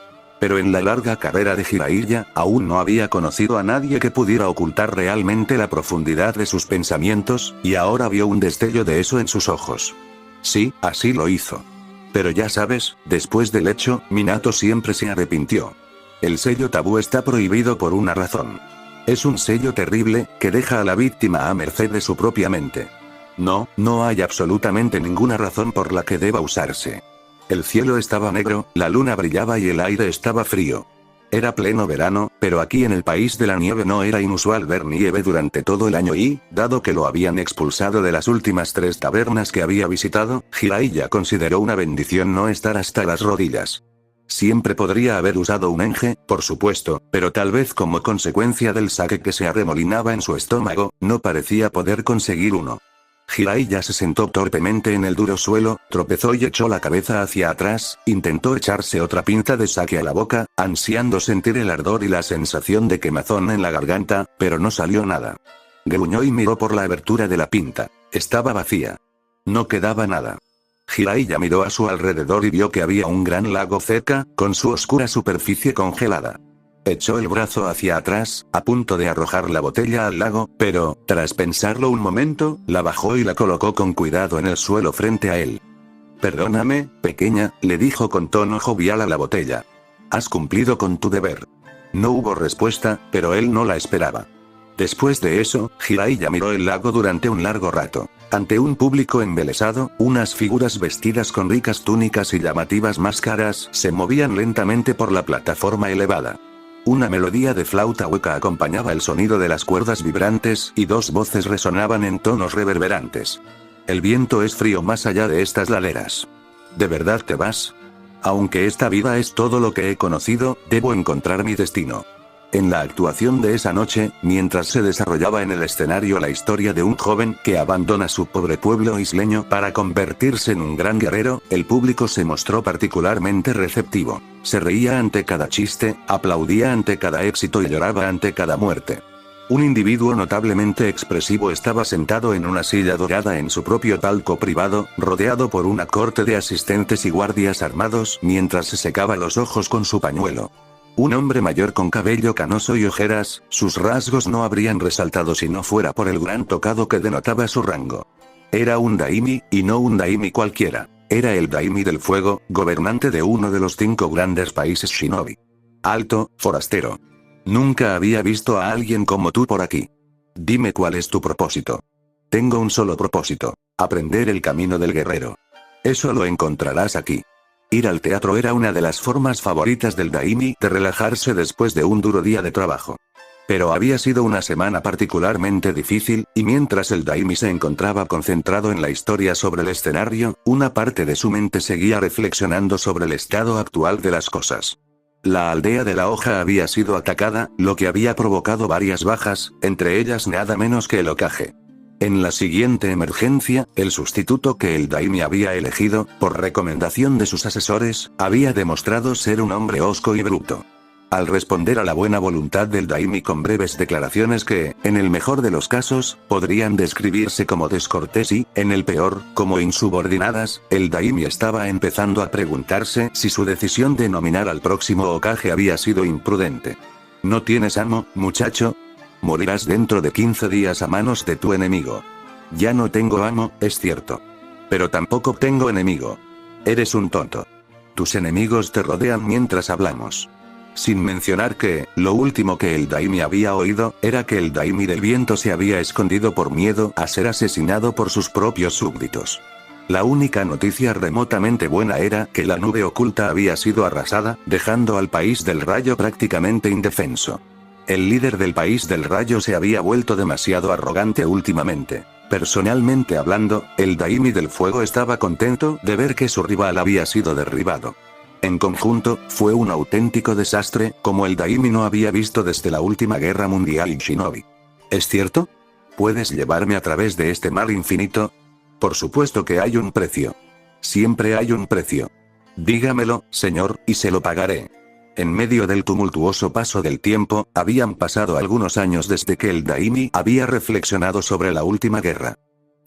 Pero en la larga carrera de Jiraiya, aún no había conocido a nadie que pudiera ocultar realmente la profundidad de sus pensamientos, y ahora vio un destello de eso en sus ojos. Sí, así lo hizo. Pero ya sabes, después del hecho, Minato siempre se arrepintió. El sello tabú está prohibido por una razón. Es un sello terrible, que deja a la víctima a merced de su propia mente. No, no hay absolutamente ninguna razón por la que deba usarse. El cielo estaba negro, la luna brillaba y el aire estaba frío. Era pleno verano, pero aquí en el país de la nieve no era inusual ver nieve durante todo el año y, dado que lo habían expulsado de las últimas 3 tabernas que había visitado, Jiraiya consideró una bendición no estar hasta las rodillas. Siempre podría haber usado un enge, por supuesto, pero tal vez como consecuencia del sake que se arremolinaba en su estómago, no parecía poder conseguir uno. Jiraiya se sentó torpemente en el duro suelo, tropezó y echó la cabeza hacia atrás, intentó echarse otra pinta de sake a la boca, ansiando sentir el ardor y la sensación de quemazón en la garganta, pero no salió nada. Gruñó y miró por la abertura de la pinta. Estaba vacía. No quedaba nada. Jiraiya miró a su alrededor y vio que había un gran lago cerca, con su oscura superficie congelada. Echó el brazo hacia atrás, a punto de arrojar la botella al lago, pero, tras pensarlo un momento, la bajó y la colocó con cuidado en el suelo frente a él. Perdóname, pequeña, le dijo con tono jovial a la botella. Has cumplido con tu deber. No hubo respuesta, pero él no la esperaba. Después de eso, Jiraiya miró el lago durante un largo rato. Ante un público embelesado, unas figuras vestidas con ricas túnicas y llamativas máscaras se movían lentamente por la plataforma elevada. Una melodía de flauta hueca acompañaba el sonido de las cuerdas vibrantes y 2 voces resonaban en tonos reverberantes. El viento es frío más allá de estas laderas. ¿De verdad te vas? Aunque esta vida es todo lo que he conocido, debo encontrar mi destino. En la actuación de esa noche, mientras se desarrollaba en el escenario la historia de un joven que abandona su pobre pueblo isleño para convertirse en un gran guerrero, el público se mostró particularmente receptivo. Se reía ante cada chiste, aplaudía ante cada éxito y lloraba ante cada muerte. Un individuo notablemente expresivo estaba sentado en una silla dorada en su propio palco privado, rodeado por una corte de asistentes y guardias armados, mientras se secaba los ojos con su pañuelo. Un hombre mayor con cabello canoso y ojeras, sus rasgos no habrían resaltado si no fuera por el gran tocado que denotaba su rango. Era un daimi, y no un daimi cualquiera. Era el daimi del fuego, gobernante de uno de los 5 grandes países shinobi. Alto, forastero. Nunca había visto a alguien como tú por aquí. Dime cuál es tu propósito. Tengo un solo propósito. Aprender el camino del guerrero. Eso lo encontrarás aquí. Ir al teatro era una de las formas favoritas del daimi de relajarse después de un duro día de trabajo. Pero había sido una semana particularmente difícil, y mientras el daimi se encontraba concentrado en la historia sobre el escenario, una parte de su mente seguía reflexionando sobre el estado actual de las cosas. La aldea de la hoja había sido atacada, lo que había provocado varias bajas, entre ellas nada menos que el Hokage. En la siguiente emergencia, el sustituto que el daimi había elegido, por recomendación de sus asesores, había demostrado ser un hombre hosco y bruto. Al responder a la buena voluntad del daimi con breves declaraciones que, en el mejor de los casos, podrían describirse como descortés y, en el peor, como insubordinadas, el daimi estaba empezando a preguntarse si su decisión de nominar al próximo Hokage había sido imprudente. ¿No tienes amo, muchacho? Morirás dentro de 15 días a manos de tu enemigo. Ya no tengo amo, es cierto. Pero tampoco tengo enemigo. Eres un tonto. Tus enemigos te rodean mientras hablamos. Sin mencionar que, lo último que el daimi había oído, era que el daimi del viento se había escondido por miedo a ser asesinado por sus propios súbditos. La única noticia remotamente buena era que la nube oculta había sido arrasada, dejando al país del rayo prácticamente indefenso. El líder del país del rayo se había vuelto demasiado arrogante últimamente. Personalmente hablando, el daimi del fuego estaba contento de ver que su rival había sido derribado. En conjunto, fue un auténtico desastre, como el daimi no había visto desde la última guerra mundial shinobi. ¿Es cierto? ¿Puedes llevarme a través de este mar infinito? Por supuesto que hay un precio. Siempre hay un precio. Dígamelo, señor, y se lo pagaré. En medio del tumultuoso paso del tiempo, habían pasado algunos años desde que el daimi había reflexionado sobre la última guerra.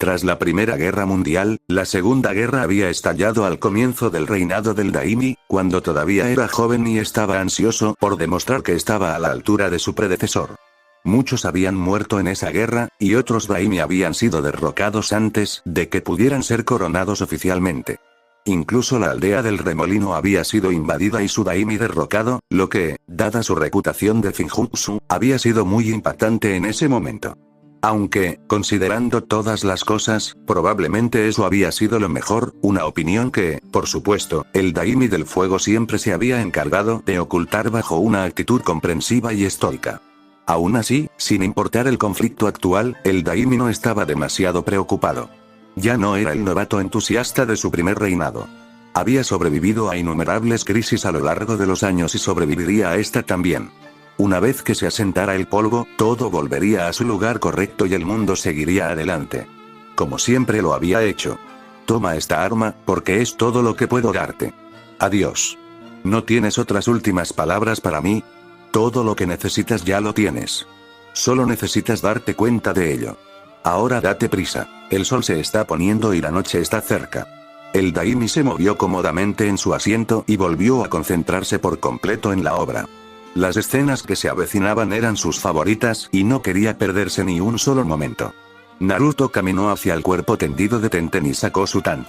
Tras la Primera Guerra Mundial, la Segunda Guerra había estallado al comienzo del reinado del Daimi, cuando todavía era joven y estaba ansioso por demostrar que estaba a la altura de su predecesor. Muchos habían muerto en esa guerra, y otros Daimi habían sido derrocados antes de que pudieran ser coronados oficialmente. Incluso la aldea del remolino había sido invadida y su Daimi derrocado, lo que, dada su reputación de Finjutsu, había sido muy impactante en ese momento. Aunque, considerando todas las cosas, probablemente eso había sido lo mejor, una opinión que, por supuesto, el Daimi del Fuego siempre se había encargado de ocultar bajo una actitud comprensiva y estoica. Aún así, sin importar el conflicto actual, el Daimi no estaba demasiado preocupado. Ya no era el novato entusiasta de su primer reinado. Había sobrevivido a innumerables crisis a lo largo de los años y sobreviviría a esta también. Una vez que se asentara el polvo, todo volvería a su lugar correcto y el mundo seguiría adelante. Como siempre lo había hecho. Toma esta arma, porque es todo lo que puedo darte. Adiós. ¿No tienes otras últimas palabras para mí? Todo lo que necesitas ya lo tienes. Solo necesitas darte cuenta de ello. Ahora date prisa, el sol se está poniendo y la noche está cerca. El Daimi se movió cómodamente en su asiento y volvió a concentrarse por completo en la obra. Las escenas que se avecinaban eran sus favoritas y no quería perderse ni un solo momento. Naruto caminó hacia el cuerpo tendido de Tenten y sacó su tant.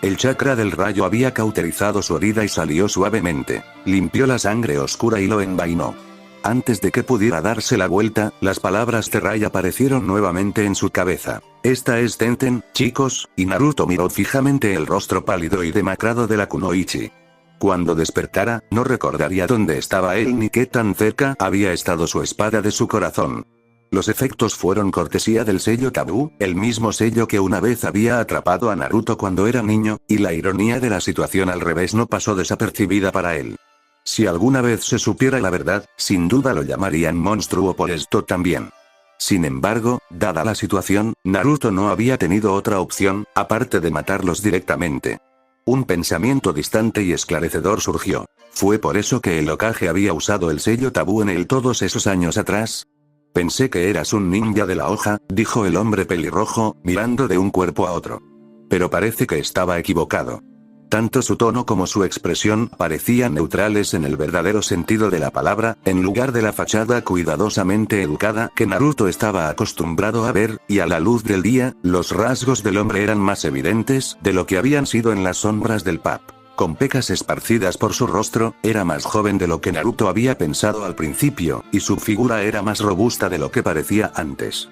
El chakra del rayo había cauterizado su herida y salió suavemente. Limpió la sangre oscura y lo envainó. Antes de que pudiera darse la vuelta, las palabras Terrai aparecieron nuevamente en su cabeza. Esta es Tenten, chicos, y Naruto miró fijamente el rostro pálido y demacrado de la Kunoichi. Cuando despertara, no recordaría dónde estaba él ni qué tan cerca había estado su espada de su corazón. Los efectos fueron cortesía del sello Tabú, el mismo sello que una vez había atrapado a Naruto cuando era niño, y la ironía de la situación al revés no pasó desapercibida para él. Si alguna vez se supiera la verdad, sin duda lo llamarían monstruo por esto también. Sin embargo, dada la situación, Naruto no había tenido otra opción, aparte de matarlos directamente. Un pensamiento distante y esclarecedor surgió. ¿Fue por eso que el Hokage había usado el sello Tabú en él todos esos años atrás? Pensé que eras un ninja de la hoja, dijo el hombre pelirrojo, mirando de un cuerpo a otro. Pero parece que estaba equivocado. Tanto su tono como su expresión parecían neutrales en el verdadero sentido de la palabra, en lugar de la fachada cuidadosamente educada que Naruto estaba acostumbrado a ver, y a la luz del día, los rasgos del hombre eran más evidentes de lo que habían sido en las sombras del pub. Con pecas esparcidas por su rostro, era más joven de lo que Naruto había pensado al principio, y su figura era más robusta de lo que parecía antes.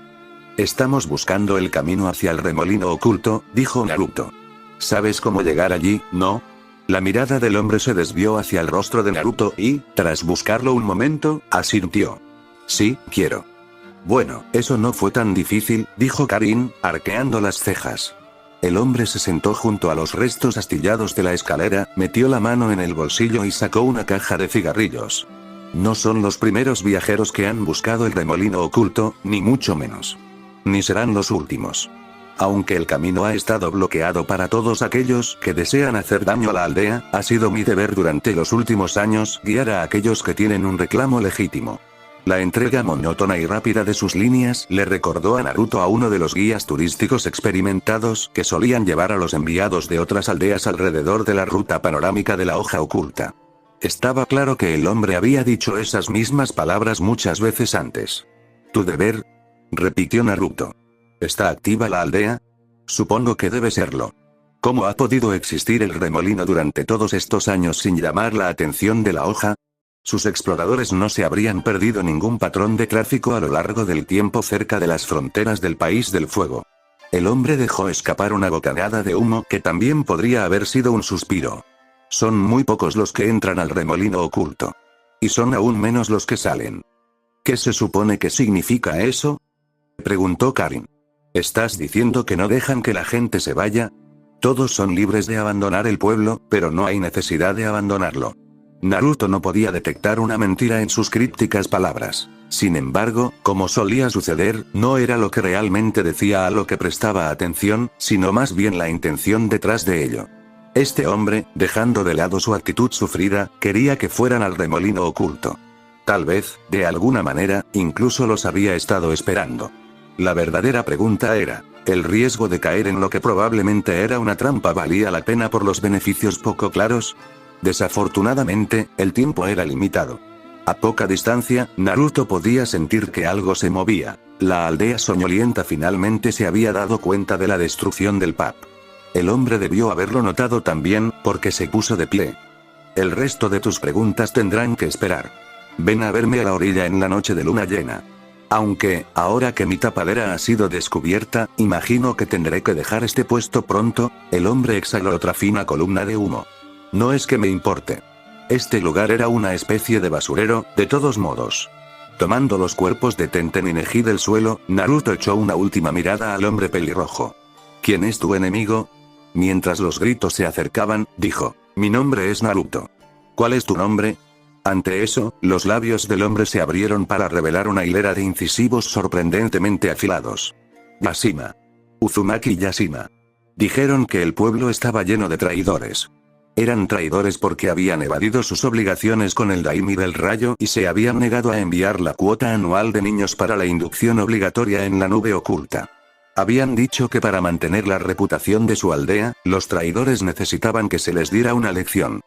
Estamos buscando el camino hacia el remolino oculto, dijo Naruto. ¿Sabes cómo llegar allí, no? La mirada del hombre se desvió hacia el rostro de Naruto y, tras buscarlo un momento, asintió. Sí, quiero. Bueno, eso no fue tan difícil, dijo Karin, arqueando las cejas. El hombre se sentó junto a los restos astillados de la escalera, metió la mano en el bolsillo y sacó una caja de cigarrillos. No son los primeros viajeros que han buscado el remolino oculto, ni mucho menos. Ni serán los últimos. Aunque el camino ha estado bloqueado para todos aquellos que desean hacer daño a la aldea, ha sido mi deber durante los últimos años guiar a aquellos que tienen un reclamo legítimo. La entrega monótona y rápida de sus líneas le recordó a Naruto a uno de los guías turísticos experimentados que solían llevar a los enviados de otras aldeas alrededor de la ruta panorámica de la hoja oculta. Estaba claro que el hombre había dicho esas mismas palabras muchas veces antes. ¿Tu deber?, repitió Naruto. ¿Está activa la aldea? Supongo que debe serlo. ¿Cómo ha podido existir el remolino durante todos estos años sin llamar la atención de la hoja? Sus exploradores no se habrían perdido ningún patrón de tráfico a lo largo del tiempo cerca de las fronteras del País del Fuego. El hombre dejó escapar una bocanada de humo que también podría haber sido un suspiro. Son muy pocos los que entran al remolino oculto. Y son aún menos los que salen. ¿Qué se supone que significa eso?, preguntó Karin. ¿Estás diciendo que no dejan que la gente se vaya? Todos son libres de abandonar el pueblo, pero no hay necesidad de abandonarlo. Naruto no podía detectar una mentira en sus crípticas palabras. Sin embargo, como solía suceder, no era lo que realmente decía a lo que prestaba atención, sino más bien la intención detrás de ello. Este hombre, dejando de lado su actitud sufrida, quería que fueran al remolino oculto. Tal vez, de alguna manera, incluso los había estado esperando. La verdadera pregunta era, El riesgo de caer en lo que probablemente era una trampa valía la pena por los beneficios poco claros. Desafortunadamente, el tiempo era limitado. A poca distancia, Naruto podía sentir que algo se movía. La aldea soñolienta finalmente se había dado cuenta de la destrucción del pub. El hombre debió haberlo notado también, porque se puso de pie. El resto de tus preguntas tendrán que esperar. Ven a verme a la orilla en la noche de luna llena. Aunque, ahora que mi tapadera ha sido descubierta, imagino que tendré que dejar este puesto pronto. El hombre exhaló otra fina columna de humo. No es que me importe. Este lugar era una especie de basurero, de todos modos. Tomando los cuerpos de Tenten y Neji del suelo, Naruto echó una última mirada al hombre pelirrojo. ¿Quién es tu enemigo? Mientras los gritos se acercaban, dijo, mi nombre es Naruto. ¿Cuál es tu nombre? Ante eso, los labios del hombre se abrieron para revelar una hilera de incisivos sorprendentemente afilados. Yashima. Uzumaki Yashima. Dijeron que el pueblo estaba lleno de traidores. Eran traidores porque habían evadido sus obligaciones con el Daimi del Rayo y se habían negado a enviar la cuota anual de niños para la inducción obligatoria en la nube oculta. Habían dicho que para mantener la reputación de su aldea, los traidores necesitaban que se les diera una lección.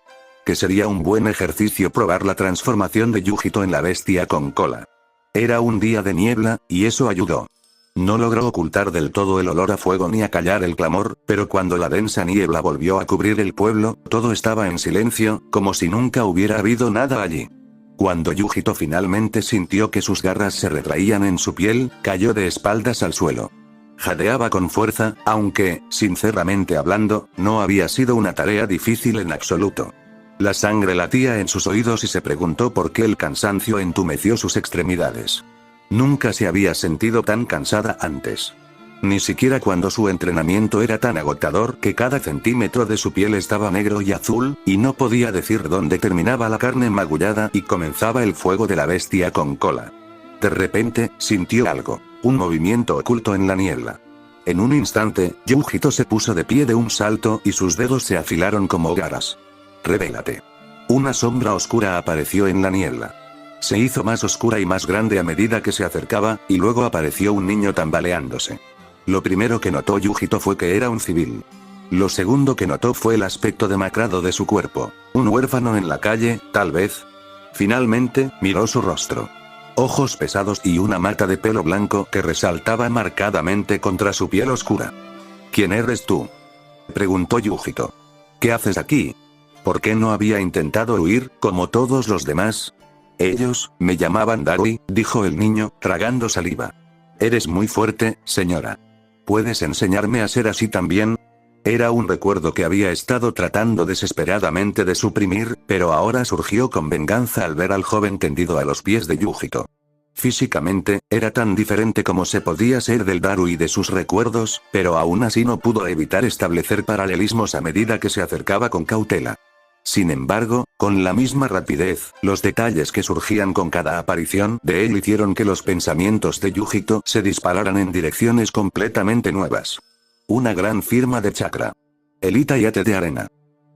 Que sería un buen ejercicio probar la transformación de Yujito en la bestia con cola. Era un día de niebla, y eso ayudó. No logró ocultar del todo el olor a fuego ni acallar el clamor, pero cuando la densa niebla volvió a cubrir el pueblo, todo estaba en silencio, como si nunca hubiera habido nada allí. Cuando Yujito finalmente sintió que sus garras se retraían en su piel, cayó de espaldas al suelo. Jadeaba con fuerza, aunque, sinceramente hablando, no había sido una tarea difícil en absoluto. La sangre latía en sus oídos y se preguntó por qué el cansancio entumeció sus extremidades. Nunca se había sentido tan cansada antes. Ni siquiera cuando su entrenamiento era tan agotador que cada centímetro de su piel estaba negro y azul, y no podía decir dónde terminaba la carne magullada y comenzaba el fuego de la bestia con cola. De repente, sintió algo, un movimiento oculto en la niebla. En un instante, Yujito se puso de pie de un salto y sus dedos se afilaron como garras. Revélate. Una sombra oscura apareció en la niebla. Se hizo más oscura y más grande a medida que se acercaba, y luego apareció un niño tambaleándose. Lo primero que notó Yujito fue que era un civil. Lo segundo que notó fue el aspecto demacrado de su cuerpo. Un huérfano en la calle, tal vez. Finalmente, miró su rostro. Ojos pesados y una mata de pelo blanco que resaltaba marcadamente contra su piel oscura. ¿Quién eres tú?, preguntó Yujito. ¿Qué haces aquí? ¿Por qué no había intentado huir, como todos los demás? Ellos, me llamaban Darui, dijo el niño, tragando saliva. Eres muy fuerte, señora. ¿Puedes enseñarme a ser así también? Era un recuerdo que había estado tratando desesperadamente de suprimir, pero ahora surgió con venganza al ver al joven tendido a los pies de Yujito. Físicamente, era tan diferente como se podía ser del Darui de sus recuerdos, pero aún así no pudo evitar establecer paralelismos a medida que se acercaba con cautela. Sin embargo, con la misma rapidez, los detalles que surgían con cada aparición de él hicieron que los pensamientos de Yujito se dispararan en direcciones completamente nuevas. Una gran firma de chakra. El Itayate de arena.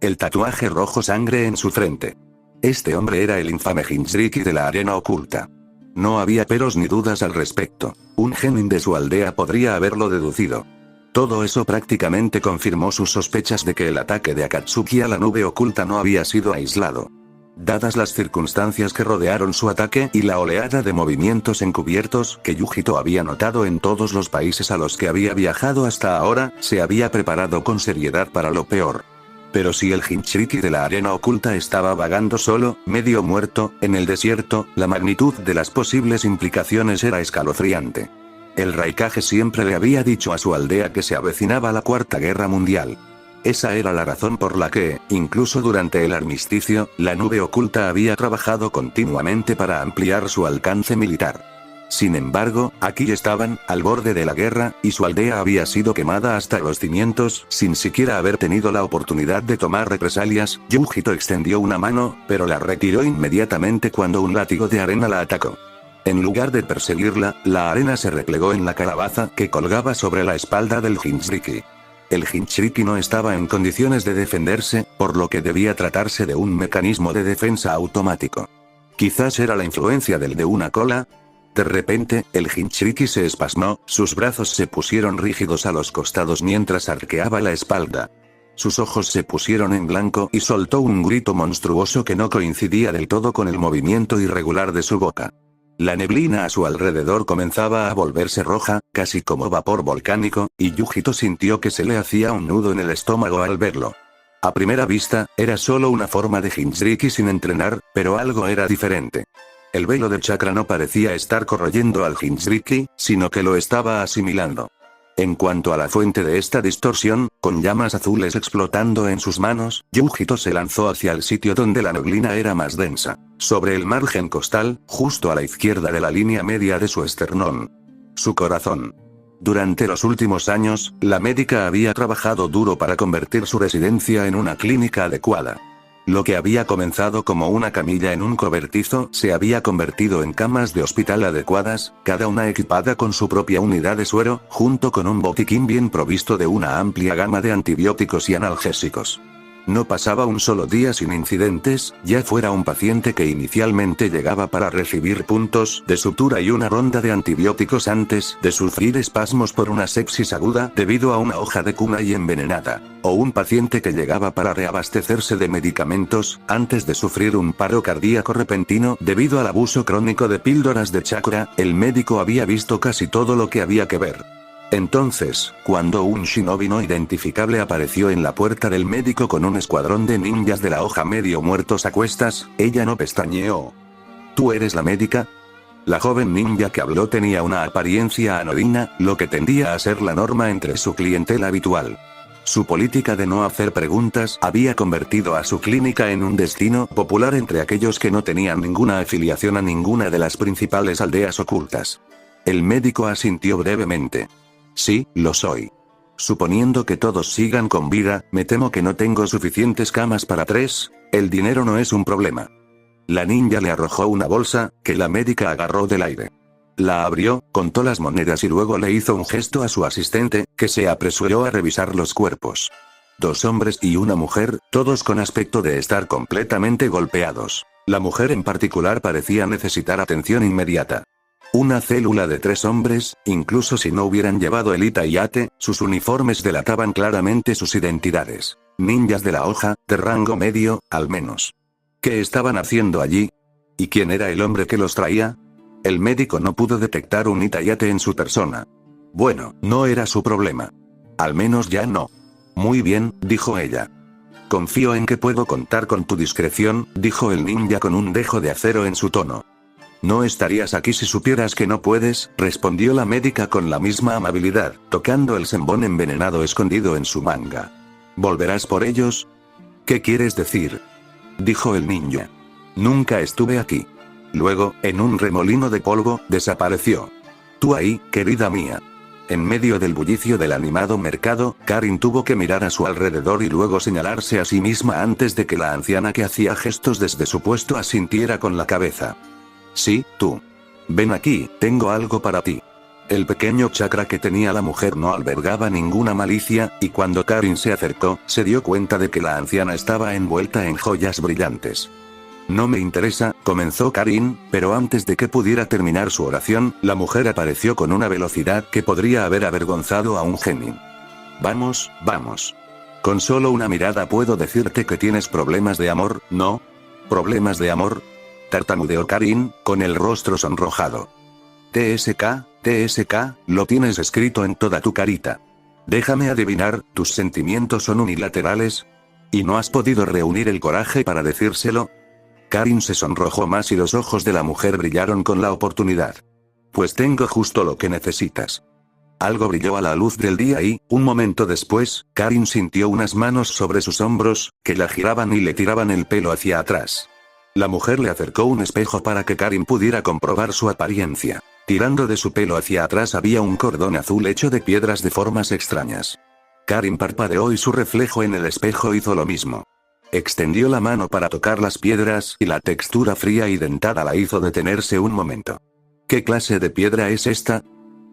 El tatuaje rojo sangre en su frente. Este hombre era el infame Jinchuriki de la arena oculta. No había peros ni dudas al respecto. Un genin de su aldea podría haberlo deducido. Todo eso prácticamente confirmó sus sospechas de que el ataque de Akatsuki a la nube oculta no había sido aislado. Dadas las circunstancias que rodearon su ataque y la oleada de movimientos encubiertos que Yujito había notado en todos los países a los que había viajado hasta ahora, se había preparado con seriedad para lo peor. Pero si el Jinchuriki de la arena oculta estaba vagando solo, medio muerto, en el desierto, la magnitud de las posibles implicaciones era escalofriante. El Raikage siempre le había dicho a su aldea que se avecinaba la Cuarta Guerra Mundial. Esa era la razón por la que, incluso durante el armisticio, la nube oculta había trabajado continuamente para ampliar su alcance militar. Sin embargo, aquí estaban, al borde de la guerra, y su aldea había sido quemada hasta los cimientos, sin siquiera haber tenido la oportunidad de tomar represalias. Yujito extendió una mano, pero la retiró inmediatamente cuando un látigo de arena la atacó. En lugar de perseguirla, la arena se replegó en la calabaza que colgaba sobre la espalda del Jinchuriki. El Jinchuriki no estaba en condiciones de defenderse, por lo que debía tratarse de un mecanismo de defensa automático. Quizás era la influencia del de una cola. De repente, el Jinchuriki se espasmó, sus brazos se pusieron rígidos a los costados mientras arqueaba la espalda. Sus ojos se pusieron en blanco y soltó un grito monstruoso que no coincidía del todo con el movimiento irregular de su boca. La neblina a su alrededor comenzaba a volverse roja, casi como vapor volcánico, y Yujito sintió que se le hacía un nudo en el estómago al verlo. A primera vista, era solo una forma de Jinchuriki sin entrenar, pero algo era diferente. El velo de chakra no parecía estar corroyendo al Jinchuriki, sino que lo estaba asimilando. En cuanto a la fuente de esta distorsión, con llamas azules explotando en sus manos, Yujito se lanzó hacia el sitio donde la neblina era más densa, sobre el margen costal, justo a la izquierda de la línea media de su esternón. Su corazón. Durante los últimos años, la médica había trabajado duro para convertir su residencia en una clínica adecuada. Lo que había comenzado como una camilla en un cobertizo se había convertido en camas de hospital adecuadas, cada una equipada con su propia unidad de suero, junto con un botiquín bien provisto de una amplia gama de antibióticos y analgésicos. No pasaba un solo día sin incidentes, ya fuera un paciente que inicialmente llegaba para recibir puntos de sutura y una ronda de antibióticos antes de sufrir espasmos por una sepsis aguda debido a una hoja de kunai envenenada, o un paciente que llegaba para reabastecerse de medicamentos antes de sufrir un paro cardíaco repentino debido al abuso crónico de píldoras de chakra. El médico había visto casi todo lo que había que ver. Entonces, cuando un shinobi no identificable apareció en la puerta del médico con un escuadrón de ninjas de la hoja medio muertos a cuestas, ella no pestañeó. ¿Tú eres la médica? La joven ninja que habló tenía una apariencia anodina, lo que tendía a ser la norma entre su clientela habitual. Su política de no hacer preguntas había convertido a su clínica en un destino popular entre aquellos que no tenían ninguna afiliación a ninguna de las principales aldeas ocultas. El médico asintió brevemente. Sí, lo soy. Suponiendo que todos sigan con vida, me temo que no tengo suficientes camas para 3, el dinero no es un problema. La ninja le arrojó una bolsa, que la médica agarró del aire. La abrió, contó las monedas y luego le hizo un gesto a su asistente, que se apresuró a revisar los cuerpos. 2 hombres y una mujer, todos con aspecto de estar completamente golpeados. La mujer en particular parecía necesitar atención inmediata. Una célula de 3 hombres, incluso si no hubieran llevado el Ita-Iyate, sus uniformes delataban claramente sus identidades. Ninjas de la hoja, de rango medio, al menos. ¿Qué estaban haciendo allí? ¿Y quién era el hombre que los traía? El médico no pudo detectar un Ita-Iyate en su persona. Bueno, no era su problema. Al menos ya no. Muy bien, dijo ella. Confío en que puedo contar con tu discreción, dijo el ninja con un dejo de acero en su tono. No estarías aquí si supieras que no puedes, respondió la médica con la misma amabilidad, tocando el sembón envenenado escondido en su manga. ¿Volverás por ellos? ¿Qué quieres decir? Dijo el ninja. Nunca estuve aquí. Luego, en un remolino de polvo, desapareció. Tú ahí, querida mía. En medio del bullicio del animado mercado, Karin tuvo que mirar a su alrededor y luego señalarse a sí misma antes de que la anciana que hacía gestos desde su puesto asintiera con la cabeza. Sí, tú. Ven aquí, tengo algo para ti. El pequeño chakra que tenía la mujer no albergaba ninguna malicia, y cuando Karin se acercó, se dio cuenta de que la anciana estaba envuelta en joyas brillantes. No me interesa, comenzó Karin, pero antes de que pudiera terminar su oración, la mujer apareció con una velocidad que podría haber avergonzado a un genio. Vamos, vamos. Con solo una mirada puedo decirte que tienes problemas de amor, ¿no? ¿Problemas de amor? Tartamudeó Karin, con el rostro sonrojado. TSK, lo tienes escrito en toda tu carita. Déjame adivinar, ¿tus sentimientos son unilaterales? ¿Y no has podido reunir el coraje para decírselo? Karin se sonrojó más y los ojos de la mujer brillaron con la oportunidad. Pues tengo justo lo que necesitas. Algo brilló a la luz del día y, un momento después, Karin sintió unas manos sobre sus hombros, que la giraban y le tiraban el pelo hacia atrás. La mujer le acercó un espejo para que Karin pudiera comprobar su apariencia. Tirando de su pelo hacia atrás había un cordón azul hecho de piedras de formas extrañas. Karin parpadeó y su reflejo en el espejo hizo lo mismo. Extendió la mano para tocar las piedras y la textura fría y dentada la hizo detenerse un momento. ¿Qué clase de piedra es esta?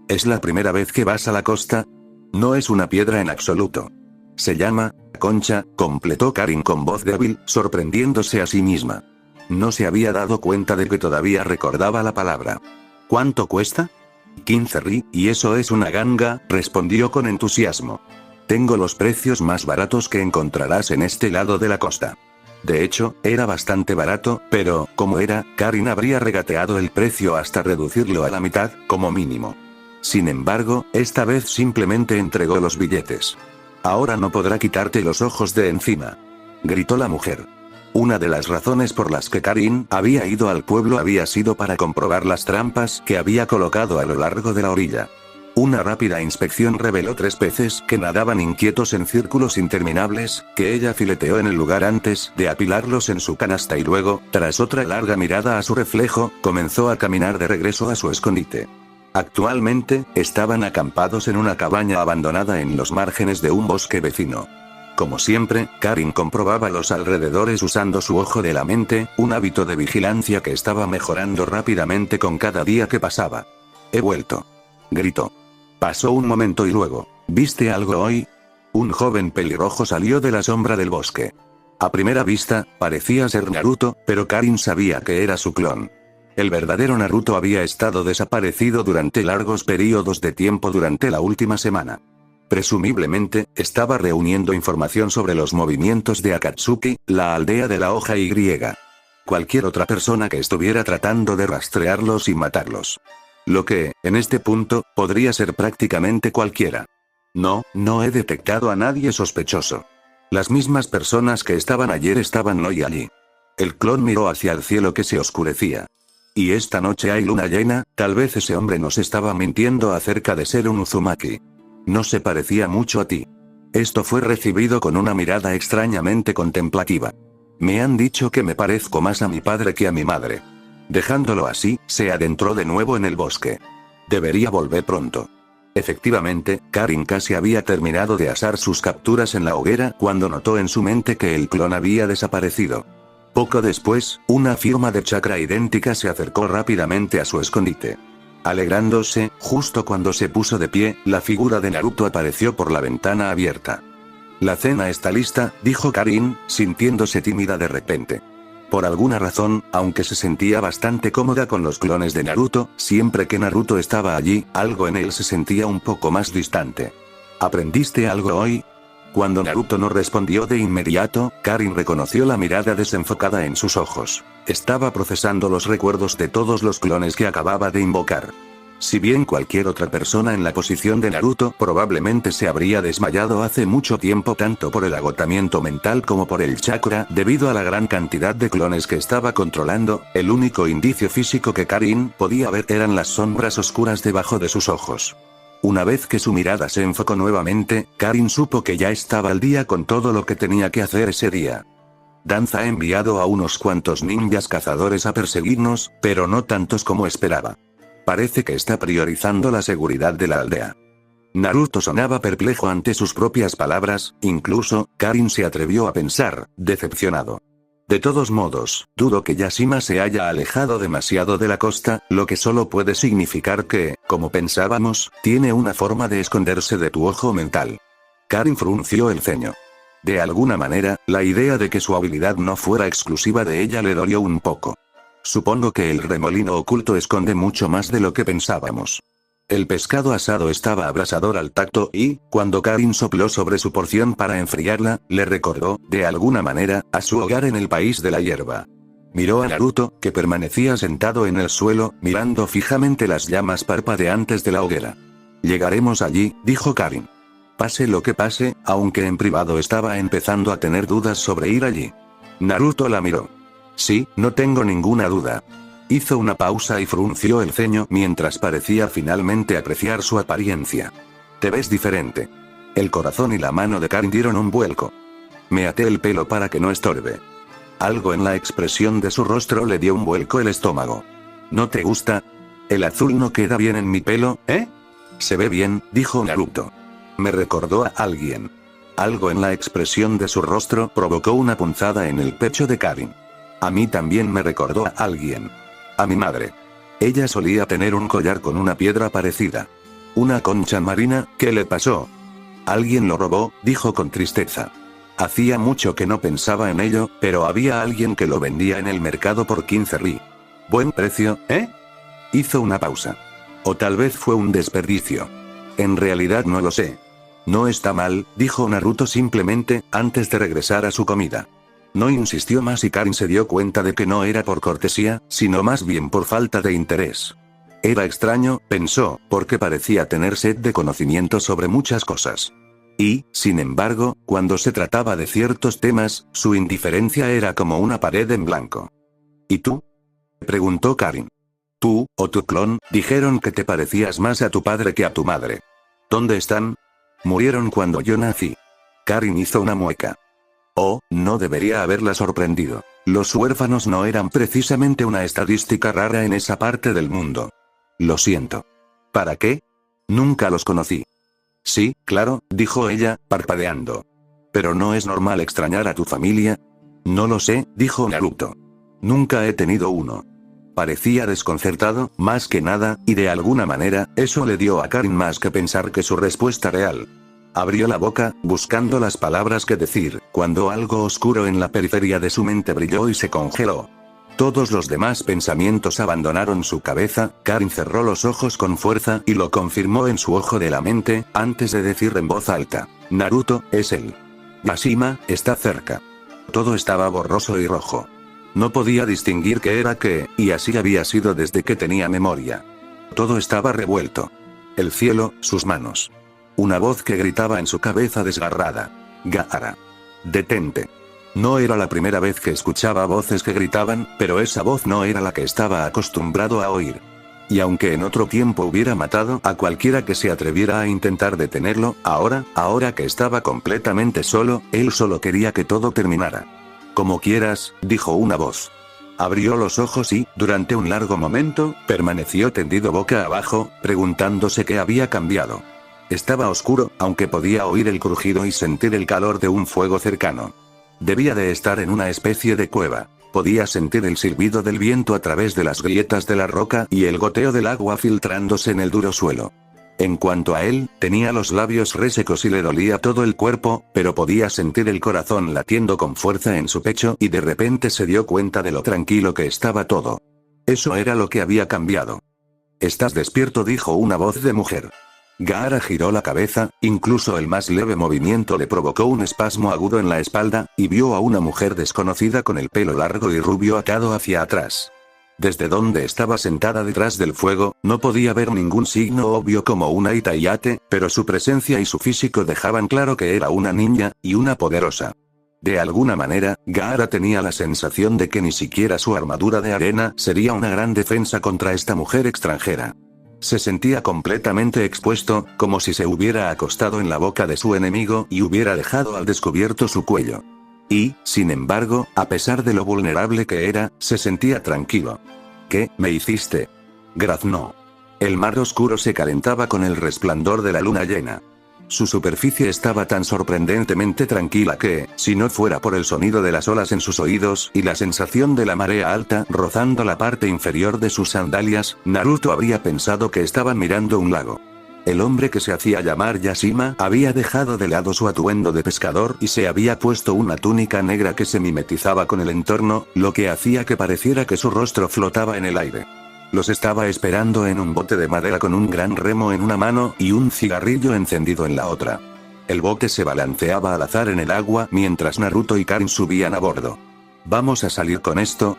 ¿Es la primera vez que vas a la costa? No es una piedra en absoluto. Se llama concha, completó Karin con voz débil, sorprendiéndose a sí misma. No se había dado cuenta de que todavía recordaba la palabra. ¿Cuánto cuesta? 15 ri, y eso es una ganga, respondió con entusiasmo. Tengo los precios más baratos que encontrarás en este lado de la costa. De hecho, era bastante barato, pero, como era, Karin habría regateado el precio hasta reducirlo a la mitad, como mínimo. Sin embargo, esta vez simplemente entregó los billetes. Ahora no podrá quitarte los ojos de encima, gritó la mujer. Una de las razones por las que Karin había ido al pueblo había sido para comprobar las trampas que había colocado a lo largo de la orilla. Una rápida inspección reveló 3 peces que nadaban inquietos en círculos interminables, que ella fileteó en el lugar antes de apilarlos en su canasta y luego, tras otra larga mirada a su reflejo, comenzó a caminar de regreso a su escondite. Actualmente, estaban acampados en una cabaña abandonada en los márgenes de un bosque vecino. Como siempre, Karin comprobaba los alrededores usando su ojo de la mente, un hábito de vigilancia que estaba mejorando rápidamente con cada día que pasaba. «He vuelto», gritó. Pasó un momento y luego, ¿viste algo hoy? Un joven pelirrojo salió de la sombra del bosque. A primera vista, parecía ser Naruto, pero Karin sabía que era su clon. El verdadero Naruto había estado desaparecido durante largos periodos de tiempo durante la última semana. Presumiblemente, estaba reuniendo información sobre los movimientos de Akatsuki, la aldea de la hoja Y. Cualquier otra persona que estuviera tratando de rastrearlos y matarlos. Lo que, en este punto, podría ser prácticamente cualquiera. No he detectado a nadie sospechoso. Las mismas personas que estaban ayer estaban hoy allí. El clon miró hacia el cielo que se oscurecía. Y esta noche hay luna llena, tal vez ese hombre nos estaba mintiendo acerca de ser un Uzumaki. No se parecía mucho a ti. Esto fue recibido con una mirada extrañamente contemplativa. Me han dicho que me parezco más a mi padre que a mi madre. Dejándolo así, se adentró de nuevo en el bosque. Debería volver pronto. Efectivamente, Karin casi había terminado de asar sus capturas en la hoguera cuando notó en su mente que el clon había desaparecido. Poco después, una firma de chakra idéntica se acercó rápidamente a su escondite. Alegrándose, justo cuando se puso de pie, la figura de Naruto apareció por la ventana abierta. La cena está lista, dijo Karin, sintiéndose tímida de repente. Por alguna razón, aunque se sentía bastante cómoda con los clones de Naruto, siempre que Naruto estaba allí, algo en él se sentía un poco más distante. ¿Aprendiste algo hoy? Cuando Naruto no respondió de inmediato, Karin reconoció la mirada desenfocada en sus ojos. Estaba procesando los recuerdos de todos los clones que acababa de invocar. Si bien cualquier otra persona en la posición de Naruto probablemente se habría desmayado hace mucho tiempo tanto por el agotamiento mental como por el chakra debido a la gran cantidad de clones que estaba controlando, el único indicio físico que Karin podía ver eran las sombras oscuras debajo de sus ojos. Una vez que su mirada se enfocó nuevamente, Karin supo que ya estaba al día con todo lo que tenía que hacer ese día. Danza ha enviado a unos cuantos ninjas cazadores a perseguirnos, pero no tantos como esperaba. Parece que está priorizando la seguridad de la aldea. Naruto sonaba perplejo ante sus propias palabras, incluso, Karin se atrevió a pensar, decepcionado. De todos modos, dudo que Yashima se haya alejado demasiado de la costa, lo que solo puede significar que, como pensábamos, tiene una forma de esconderse de tu ojo mental. Karin frunció el ceño. De alguna manera, la idea de que su habilidad no fuera exclusiva de ella le dolió un poco. Supongo que el remolino oculto esconde mucho más de lo que pensábamos. El pescado asado estaba abrasador al tacto y, cuando Karin sopló sobre su porción para enfriarla, le recordó, de alguna manera, a su hogar en el país de la hierba. Miró a Naruto, que permanecía sentado en el suelo, mirando fijamente las llamas parpadeantes de la hoguera. Llegaremos allí, dijo Karin. Pase lo que pase, aunque en privado estaba empezando a tener dudas sobre ir allí. Naruto la miró. Sí, no tengo ninguna duda. Hizo una pausa y frunció el ceño mientras parecía finalmente apreciar su apariencia. Te ves diferente. El corazón y la mano de Karin dieron un vuelco. Me até el pelo para que no estorbe. Algo en la expresión de su rostro le dio un vuelco el estómago. ¿No te gusta? El azul no queda bien en mi pelo, ¿eh? Se ve bien, dijo Naruto. Me recordó a alguien. Algo en la expresión de su rostro provocó una punzada en el pecho de Karin. A mí también me recordó a alguien. A mi madre. Ella solía tener un collar con una piedra parecida. Una concha marina, ¿qué le pasó? Alguien lo robó, dijo con tristeza. Hacía mucho que no pensaba en ello, pero había alguien que lo vendía en el mercado por 15 ri. Buen precio, ¿eh? Hizo una pausa. O tal vez fue un desperdicio. En realidad no lo sé. No está mal, dijo Naruto simplemente, antes de regresar a su comida. No insistió más y Karin se dio cuenta de que no era por cortesía, sino más bien por falta de interés. Era extraño, pensó, porque parecía tener sed de conocimiento sobre muchas cosas. Y, sin embargo, cuando se trataba de ciertos temas, su indiferencia era como una pared en blanco. ¿Y tú?, preguntó Karin. Tú, o tu clon, dijeron que te parecías más a tu padre que a tu madre. ¿Dónde están? Murieron cuando yo nací. Karin hizo una mueca. Oh, no debería haberla sorprendido. Los huérfanos no eran precisamente una estadística rara en esa parte del mundo. Lo siento. ¿Para qué? Nunca los conocí. Sí, claro, dijo ella, parpadeando. ¿Pero no es normal extrañar a tu familia? No lo sé, dijo Naruto. Nunca he tenido uno. Parecía desconcertado, más que nada, y de alguna manera, eso le dio a Karin más que pensar que su respuesta real. Abrió la boca, buscando las palabras que decir, cuando algo oscuro en la periferia de su mente brilló y se congeló. Todos los demás pensamientos abandonaron su cabeza. Karin cerró los ojos con fuerza y lo confirmó en su ojo de la mente, antes de decir en voz alta: Naruto, es él. Yashima, está cerca. Todo estaba borroso y rojo. No podía distinguir qué era qué, y así había sido desde que tenía memoria. Todo estaba revuelto. El cielo, sus manos. Una voz que gritaba en su cabeza desgarrada. Gaara. Detente. No era la primera vez que escuchaba voces que gritaban, pero esa voz no era la que estaba acostumbrado a oír. Y aunque en otro tiempo hubiera matado a cualquiera que se atreviera a intentar detenerlo, ahora que estaba completamente solo, él solo quería que todo terminara. Como quieras, dijo una voz. Abrió los ojos y, durante un largo momento, permaneció tendido boca abajo, preguntándose qué había cambiado. Estaba oscuro, aunque podía oír el crujido y sentir el calor de un fuego cercano. Debía de estar en una especie de cueva. Podía sentir el silbido del viento a través de las grietas de la roca y el goteo del agua filtrándose en el duro suelo. En cuanto a él, tenía los labios resecos y le dolía todo el cuerpo, pero podía sentir el corazón latiendo con fuerza en su pecho y de repente se dio cuenta de lo tranquilo que estaba todo. Eso era lo que había cambiado. «Estás despierto», dijo una voz de mujer. Gaara giró la cabeza, incluso el más leve movimiento le provocó un espasmo agudo en la espalda, y vio a una mujer desconocida con el pelo largo y rubio atado hacia atrás. Desde donde estaba sentada detrás del fuego, no podía ver ningún signo obvio como una Itayate, pero su presencia y su físico dejaban claro que era una niña, y una poderosa. De alguna manera, Gaara tenía la sensación de que ni siquiera su armadura de arena sería una gran defensa contra esta mujer extranjera. Se sentía completamente expuesto, como si se hubiera acostado en la boca de su enemigo y hubiera dejado al descubierto su cuello. Y, sin embargo, a pesar de lo vulnerable que era, se sentía tranquilo. ¿Qué me hiciste?, graznó. El mar oscuro se calentaba con el resplandor de la luna llena. Su superficie estaba tan sorprendentemente tranquila que, si no fuera por el sonido de las olas en sus oídos y la sensación de la marea alta rozando la parte inferior de sus sandalias, Naruto habría pensado que estaba mirando un lago. El hombre que se hacía llamar Yashima había dejado de lado su atuendo de pescador y se había puesto una túnica negra que se mimetizaba con el entorno, lo que hacía que pareciera que su rostro flotaba en el aire. Los estaba esperando en un bote de madera con un gran remo en una mano y un cigarrillo encendido en la otra. El bote se balanceaba al azar en el agua mientras Naruto y Karin subían a bordo. ¿Vamos a salir con esto?,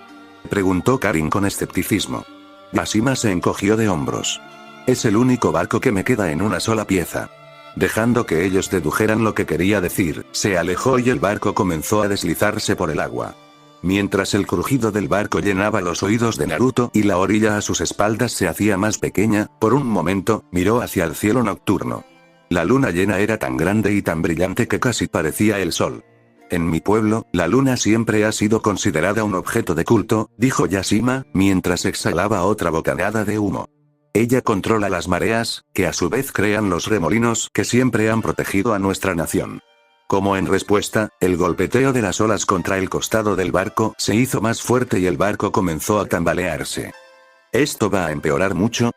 preguntó Karin con escepticismo. Yashima se encogió de hombros. Es el único barco que me queda en una sola pieza. Dejando que ellos dedujeran lo que quería decir, se alejó y el barco comenzó a deslizarse por el agua. Mientras el crujido del barco llenaba los oídos de Naruto y la orilla a sus espaldas se hacía más pequeña, por un momento, miró hacia el cielo nocturno. La luna llena era tan grande y tan brillante que casi parecía el sol. En mi pueblo, la luna siempre ha sido considerada un objeto de culto, dijo Yashima, mientras exhalaba otra bocanada de humo. Ella controla las mareas, que a su vez crean los remolinos que siempre han protegido a nuestra nación. Como en respuesta, el golpeteo de las olas contra el costado del barco se hizo más fuerte y el barco comenzó a tambalearse. ¿Esto va a empeorar mucho?,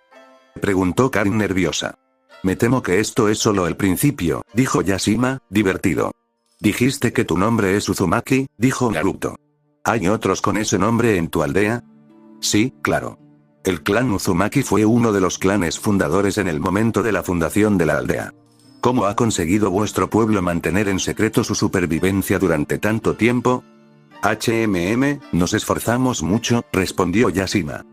preguntó Karin nerviosa. Me temo que esto es solo el principio, dijo Yashima, divertido. Dijiste que tu nombre es Uzumaki, dijo Naruto. ¿Hay otros con ese nombre en tu aldea? Sí, claro. El clan Uzumaki fue uno de los clanes fundadores en el momento de la fundación de la aldea. ¿Cómo ha conseguido vuestro pueblo mantener en secreto su supervivencia durante tanto tiempo? Nos esforzamos mucho, respondió Yashima.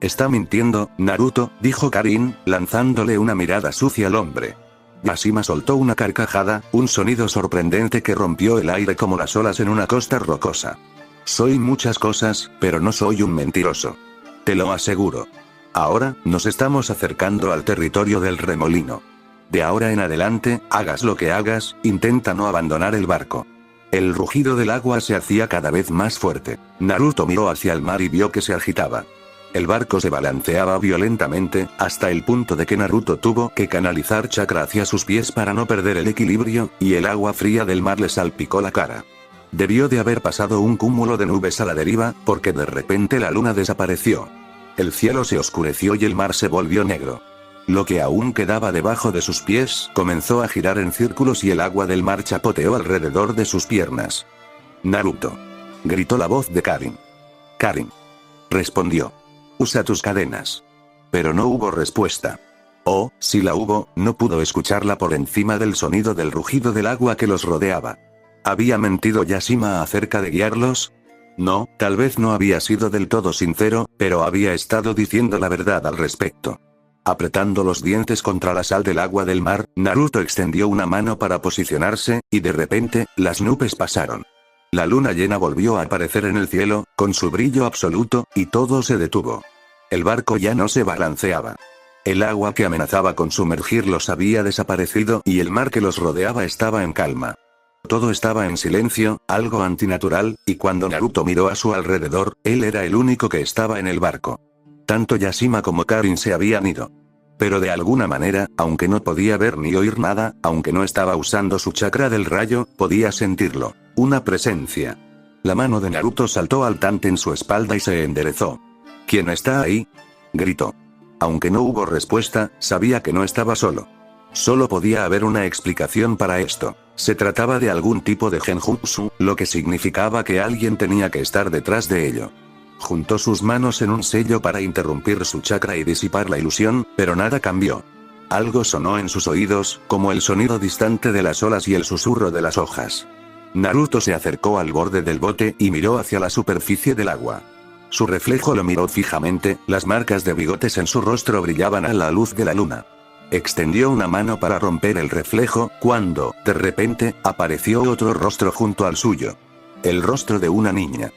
Está mintiendo, Naruto, dijo Karin, lanzándole una mirada sucia al hombre. Yashima soltó una carcajada, un sonido sorprendente que rompió el aire como las olas en una costa rocosa. Soy muchas cosas, pero no soy un mentiroso. Te lo aseguro. Ahora, nos estamos acercando al territorio del remolino. De ahora en adelante, hagas lo que hagas, intenta no abandonar el barco. El rugido del agua se hacía cada vez más fuerte. Naruto miró hacia el mar y vio que se agitaba. El barco se balanceaba violentamente, hasta el punto de que Naruto tuvo que canalizar chakra hacia sus pies para no perder el equilibrio, y el agua fría del mar le salpicó la cara. Debió de haber pasado un cúmulo de nubes a la deriva, porque de repente la luna desapareció. El cielo se oscureció y el mar se volvió negro. Lo que aún quedaba debajo de sus pies comenzó a girar en círculos y el agua del mar chapoteó alrededor de sus piernas. Naruto. Gritó la voz de Karin. Karin. Respondió. Usa tus cadenas. Pero no hubo respuesta. O, si la hubo, no pudo escucharla por encima del sonido del rugido del agua que los rodeaba. ¿Había mentido Yashima acerca de guiarlos? No, tal vez no había sido del todo sincero, pero había estado diciendo la verdad al respecto. Apretando los dientes contra la sal del agua del mar, Naruto extendió una mano para posicionarse, y de repente, las nubes pasaron. La luna llena volvió a aparecer en el cielo, con su brillo absoluto, y todo se detuvo. El barco ya no se balanceaba. El agua que amenazaba con sumergirlos había desaparecido y el mar que los rodeaba estaba en calma. Todo estaba en silencio, algo antinatural, y cuando Naruto miró a su alrededor, él era el único que estaba en el barco. Tanto Yashima como Karin se habían ido. Pero de alguna manera, aunque no podía ver ni oír nada, aunque no estaba usando su chakra del rayo, podía sentirlo. Una presencia. La mano de Naruto saltó saltante en su espalda y se enderezó. ¿Quién está ahí? Gritó. Aunque no hubo respuesta, sabía que no estaba solo. Solo podía haber una explicación para esto. Se trataba de algún tipo de genjutsu, lo que significaba que alguien tenía que estar detrás de ello. Juntó sus manos en un sello para interrumpir su chakra y disipar la ilusión, pero nada cambió. Algo sonó en sus oídos, como el sonido distante de las olas y el susurro de las hojas. Naruto se acercó al borde del bote y miró hacia la superficie del agua. Su reflejo lo miró fijamente, las marcas de bigotes en su rostro brillaban a la luz de la luna. Extendió una mano para romper el reflejo, cuando, de repente, apareció otro rostro junto al suyo. El rostro de una niña.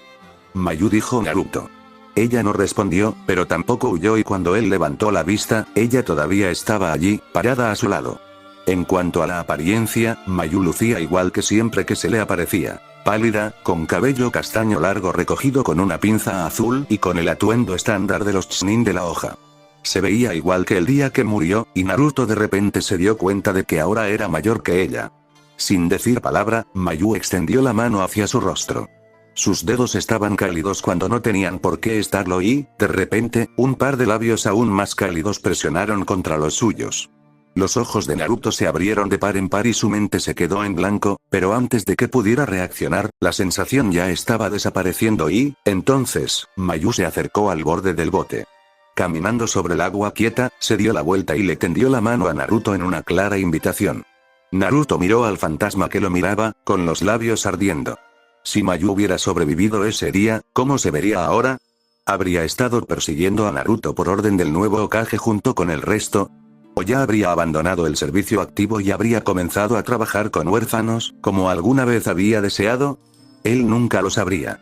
Mayu, dijo Naruto. Ella no respondió, pero tampoco huyó y cuando él levantó la vista, ella todavía estaba allí, parada a su lado. En cuanto a la apariencia, Mayu lucía igual que siempre que se le aparecía. Pálida, con cabello castaño largo recogido con una pinza azul y con el atuendo estándar de los Chunin de la hoja. Se veía igual que el día que murió, y Naruto de repente se dio cuenta de que ahora era mayor que ella. Sin decir palabra, Mayu extendió la mano hacia su rostro. Sus dedos estaban cálidos cuando no tenían por qué estarlo y, de repente, un par de labios aún más cálidos presionaron contra los suyos. Los ojos de Naruto se abrieron de par en par y su mente se quedó en blanco, pero antes de que pudiera reaccionar, la sensación ya estaba desapareciendo y, entonces, Mayu se acercó al borde del bote. Caminando sobre el agua quieta, se dio la vuelta y le tendió la mano a Naruto en una clara invitación. Naruto miró al fantasma que lo miraba, con los labios ardiendo. Si Mayu hubiera sobrevivido ese día, ¿cómo se vería ahora? ¿Habría estado persiguiendo a Naruto por orden del nuevo Hokage junto con el resto? ¿O ya habría abandonado el servicio activo y habría comenzado a trabajar con huérfanos, como alguna vez había deseado? Él nunca lo sabría.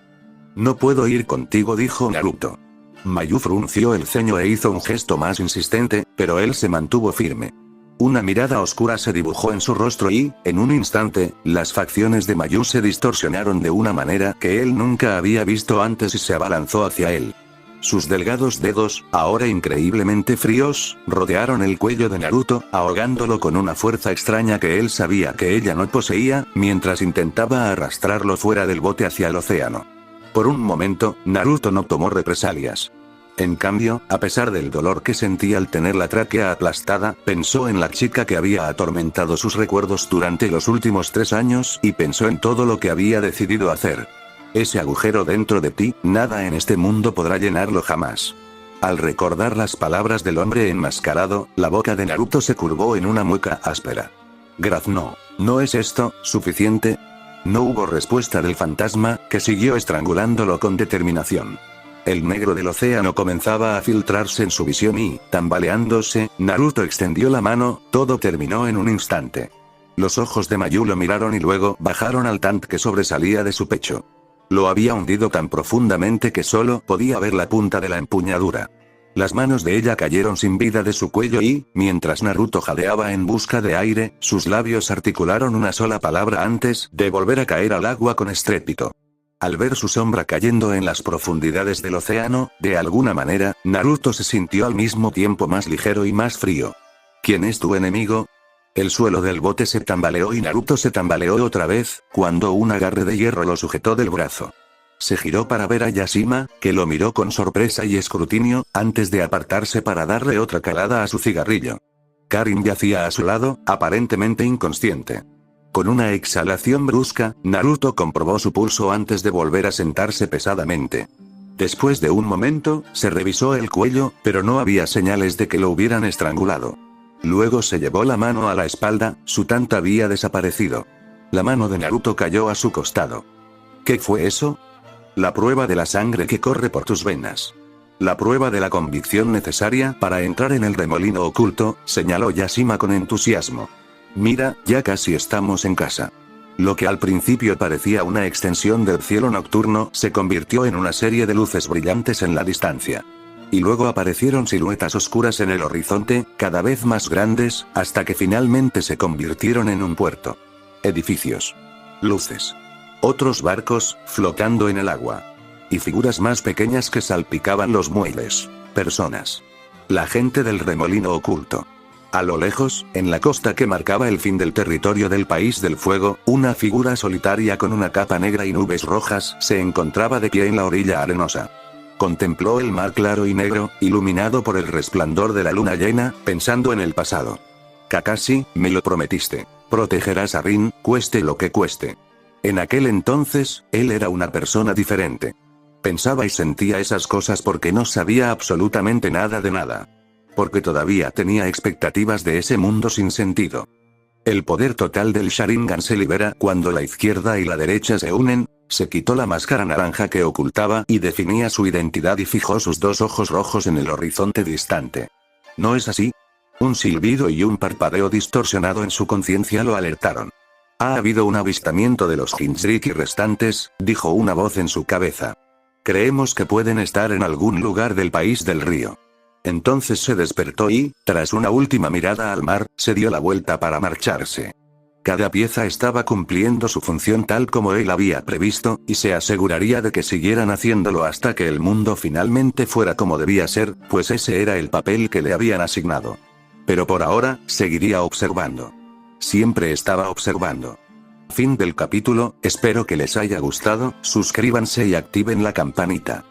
No puedo ir contigo, dijo Naruto. Mayu frunció el ceño e hizo un gesto más insistente, pero él se mantuvo firme. Una mirada oscura se dibujó en su rostro y, en un instante, las facciones de Mayu se distorsionaron de una manera que él nunca había visto antes y se abalanzó hacia él. Sus delgados dedos, ahora increíblemente fríos, rodearon el cuello de Naruto, ahogándolo con una fuerza extraña que él sabía que ella no poseía, mientras intentaba arrastrarlo fuera del bote hacia el océano. Por un momento, Naruto no tomó represalias. En cambio, a pesar del dolor que sentía al tener la tráquea aplastada, pensó en la chica que había atormentado sus recuerdos durante los últimos 3 años y pensó en todo lo que había decidido hacer. Ese agujero dentro de ti, nada en este mundo podrá llenarlo jamás. Al recordar las palabras del hombre enmascarado, la boca de Naruto se curvó en una mueca áspera. Graznó. ¿No es esto suficiente? No hubo respuesta del fantasma, que siguió estrangulándolo con determinación. El negro del océano comenzaba a filtrarse en su visión y, tambaleándose, Naruto extendió la mano, todo terminó en un instante. Los ojos de Mayu lo miraron y luego bajaron al tant que sobresalía de su pecho. Lo había hundido tan profundamente que solo podía ver la punta de la empuñadura. Las manos de ella cayeron sin vida de su cuello y, mientras Naruto jadeaba en busca de aire, sus labios articularon una sola palabra antes de volver a caer al agua con estrépito. Al ver su sombra cayendo en las profundidades del océano, de alguna manera, Naruto se sintió al mismo tiempo más ligero y más frío. ¿Quién es tu enemigo? El suelo del bote se tambaleó y Naruto se tambaleó otra vez, cuando un agarre de hierro lo sujetó del brazo. Se giró para ver a Yashima, que lo miró con sorpresa y escrutinio, antes de apartarse para darle otra calada a su cigarrillo. Karin yacía a su lado, aparentemente inconsciente. Con una exhalación brusca, Naruto comprobó su pulso antes de volver a sentarse pesadamente. Después de un momento, se revisó el cuello, pero no había señales de que lo hubieran estrangulado. Luego se llevó la mano a la espalda, su tant había desaparecido. La mano de Naruto cayó a su costado. ¿Qué fue eso? La prueba de la sangre que corre por tus venas. La prueba de la convicción necesaria para entrar en el remolino oculto, señaló Yashima con entusiasmo. Mira, ya casi estamos en casa. Lo que al principio parecía una extensión del cielo nocturno, se convirtió en una serie de luces brillantes en la distancia. Y luego aparecieron siluetas oscuras en el horizonte, cada vez más grandes, hasta que finalmente se convirtieron en un puerto. Edificios. Luces. Otros barcos, flotando en el agua. Y figuras más pequeñas que salpicaban los muelles. Personas. La gente del remolino oculto. A lo lejos, en la costa que marcaba el fin del territorio del País del Fuego, una figura solitaria con una capa negra y nubes rojas se encontraba de pie en la orilla arenosa. Contempló el mar claro y negro, iluminado por el resplandor de la luna llena, pensando en el pasado. Kakashi, me lo prometiste. Protegerás a Rin, cueste lo que cueste. En aquel entonces, él era una persona diferente. Pensaba y sentía esas cosas porque no sabía absolutamente nada de nada. Porque todavía tenía expectativas de ese mundo sin sentido. El poder total del Sharingan se libera cuando la izquierda y la derecha se unen. Se quitó la máscara naranja que ocultaba y definía su identidad y fijó sus dos ojos rojos en el horizonte distante. ¿No es así? Un silbido y un parpadeo distorsionado en su conciencia lo alertaron. Ha habido un avistamiento de los Jinchuriki restantes, dijo una voz en su cabeza. Creemos que pueden estar en algún lugar del país del río. Entonces se despertó y, tras una última mirada al mar, se dio la vuelta para marcharse. Cada pieza estaba cumpliendo su función tal como él había previsto, y se aseguraría de que siguieran haciéndolo hasta que el mundo finalmente fuera como debía ser, pues ese era el papel que le habían asignado. Pero por ahora, seguiría observando. Siempre estaba observando. Fin del capítulo, espero que les haya gustado, suscríbanse y activen la campanita.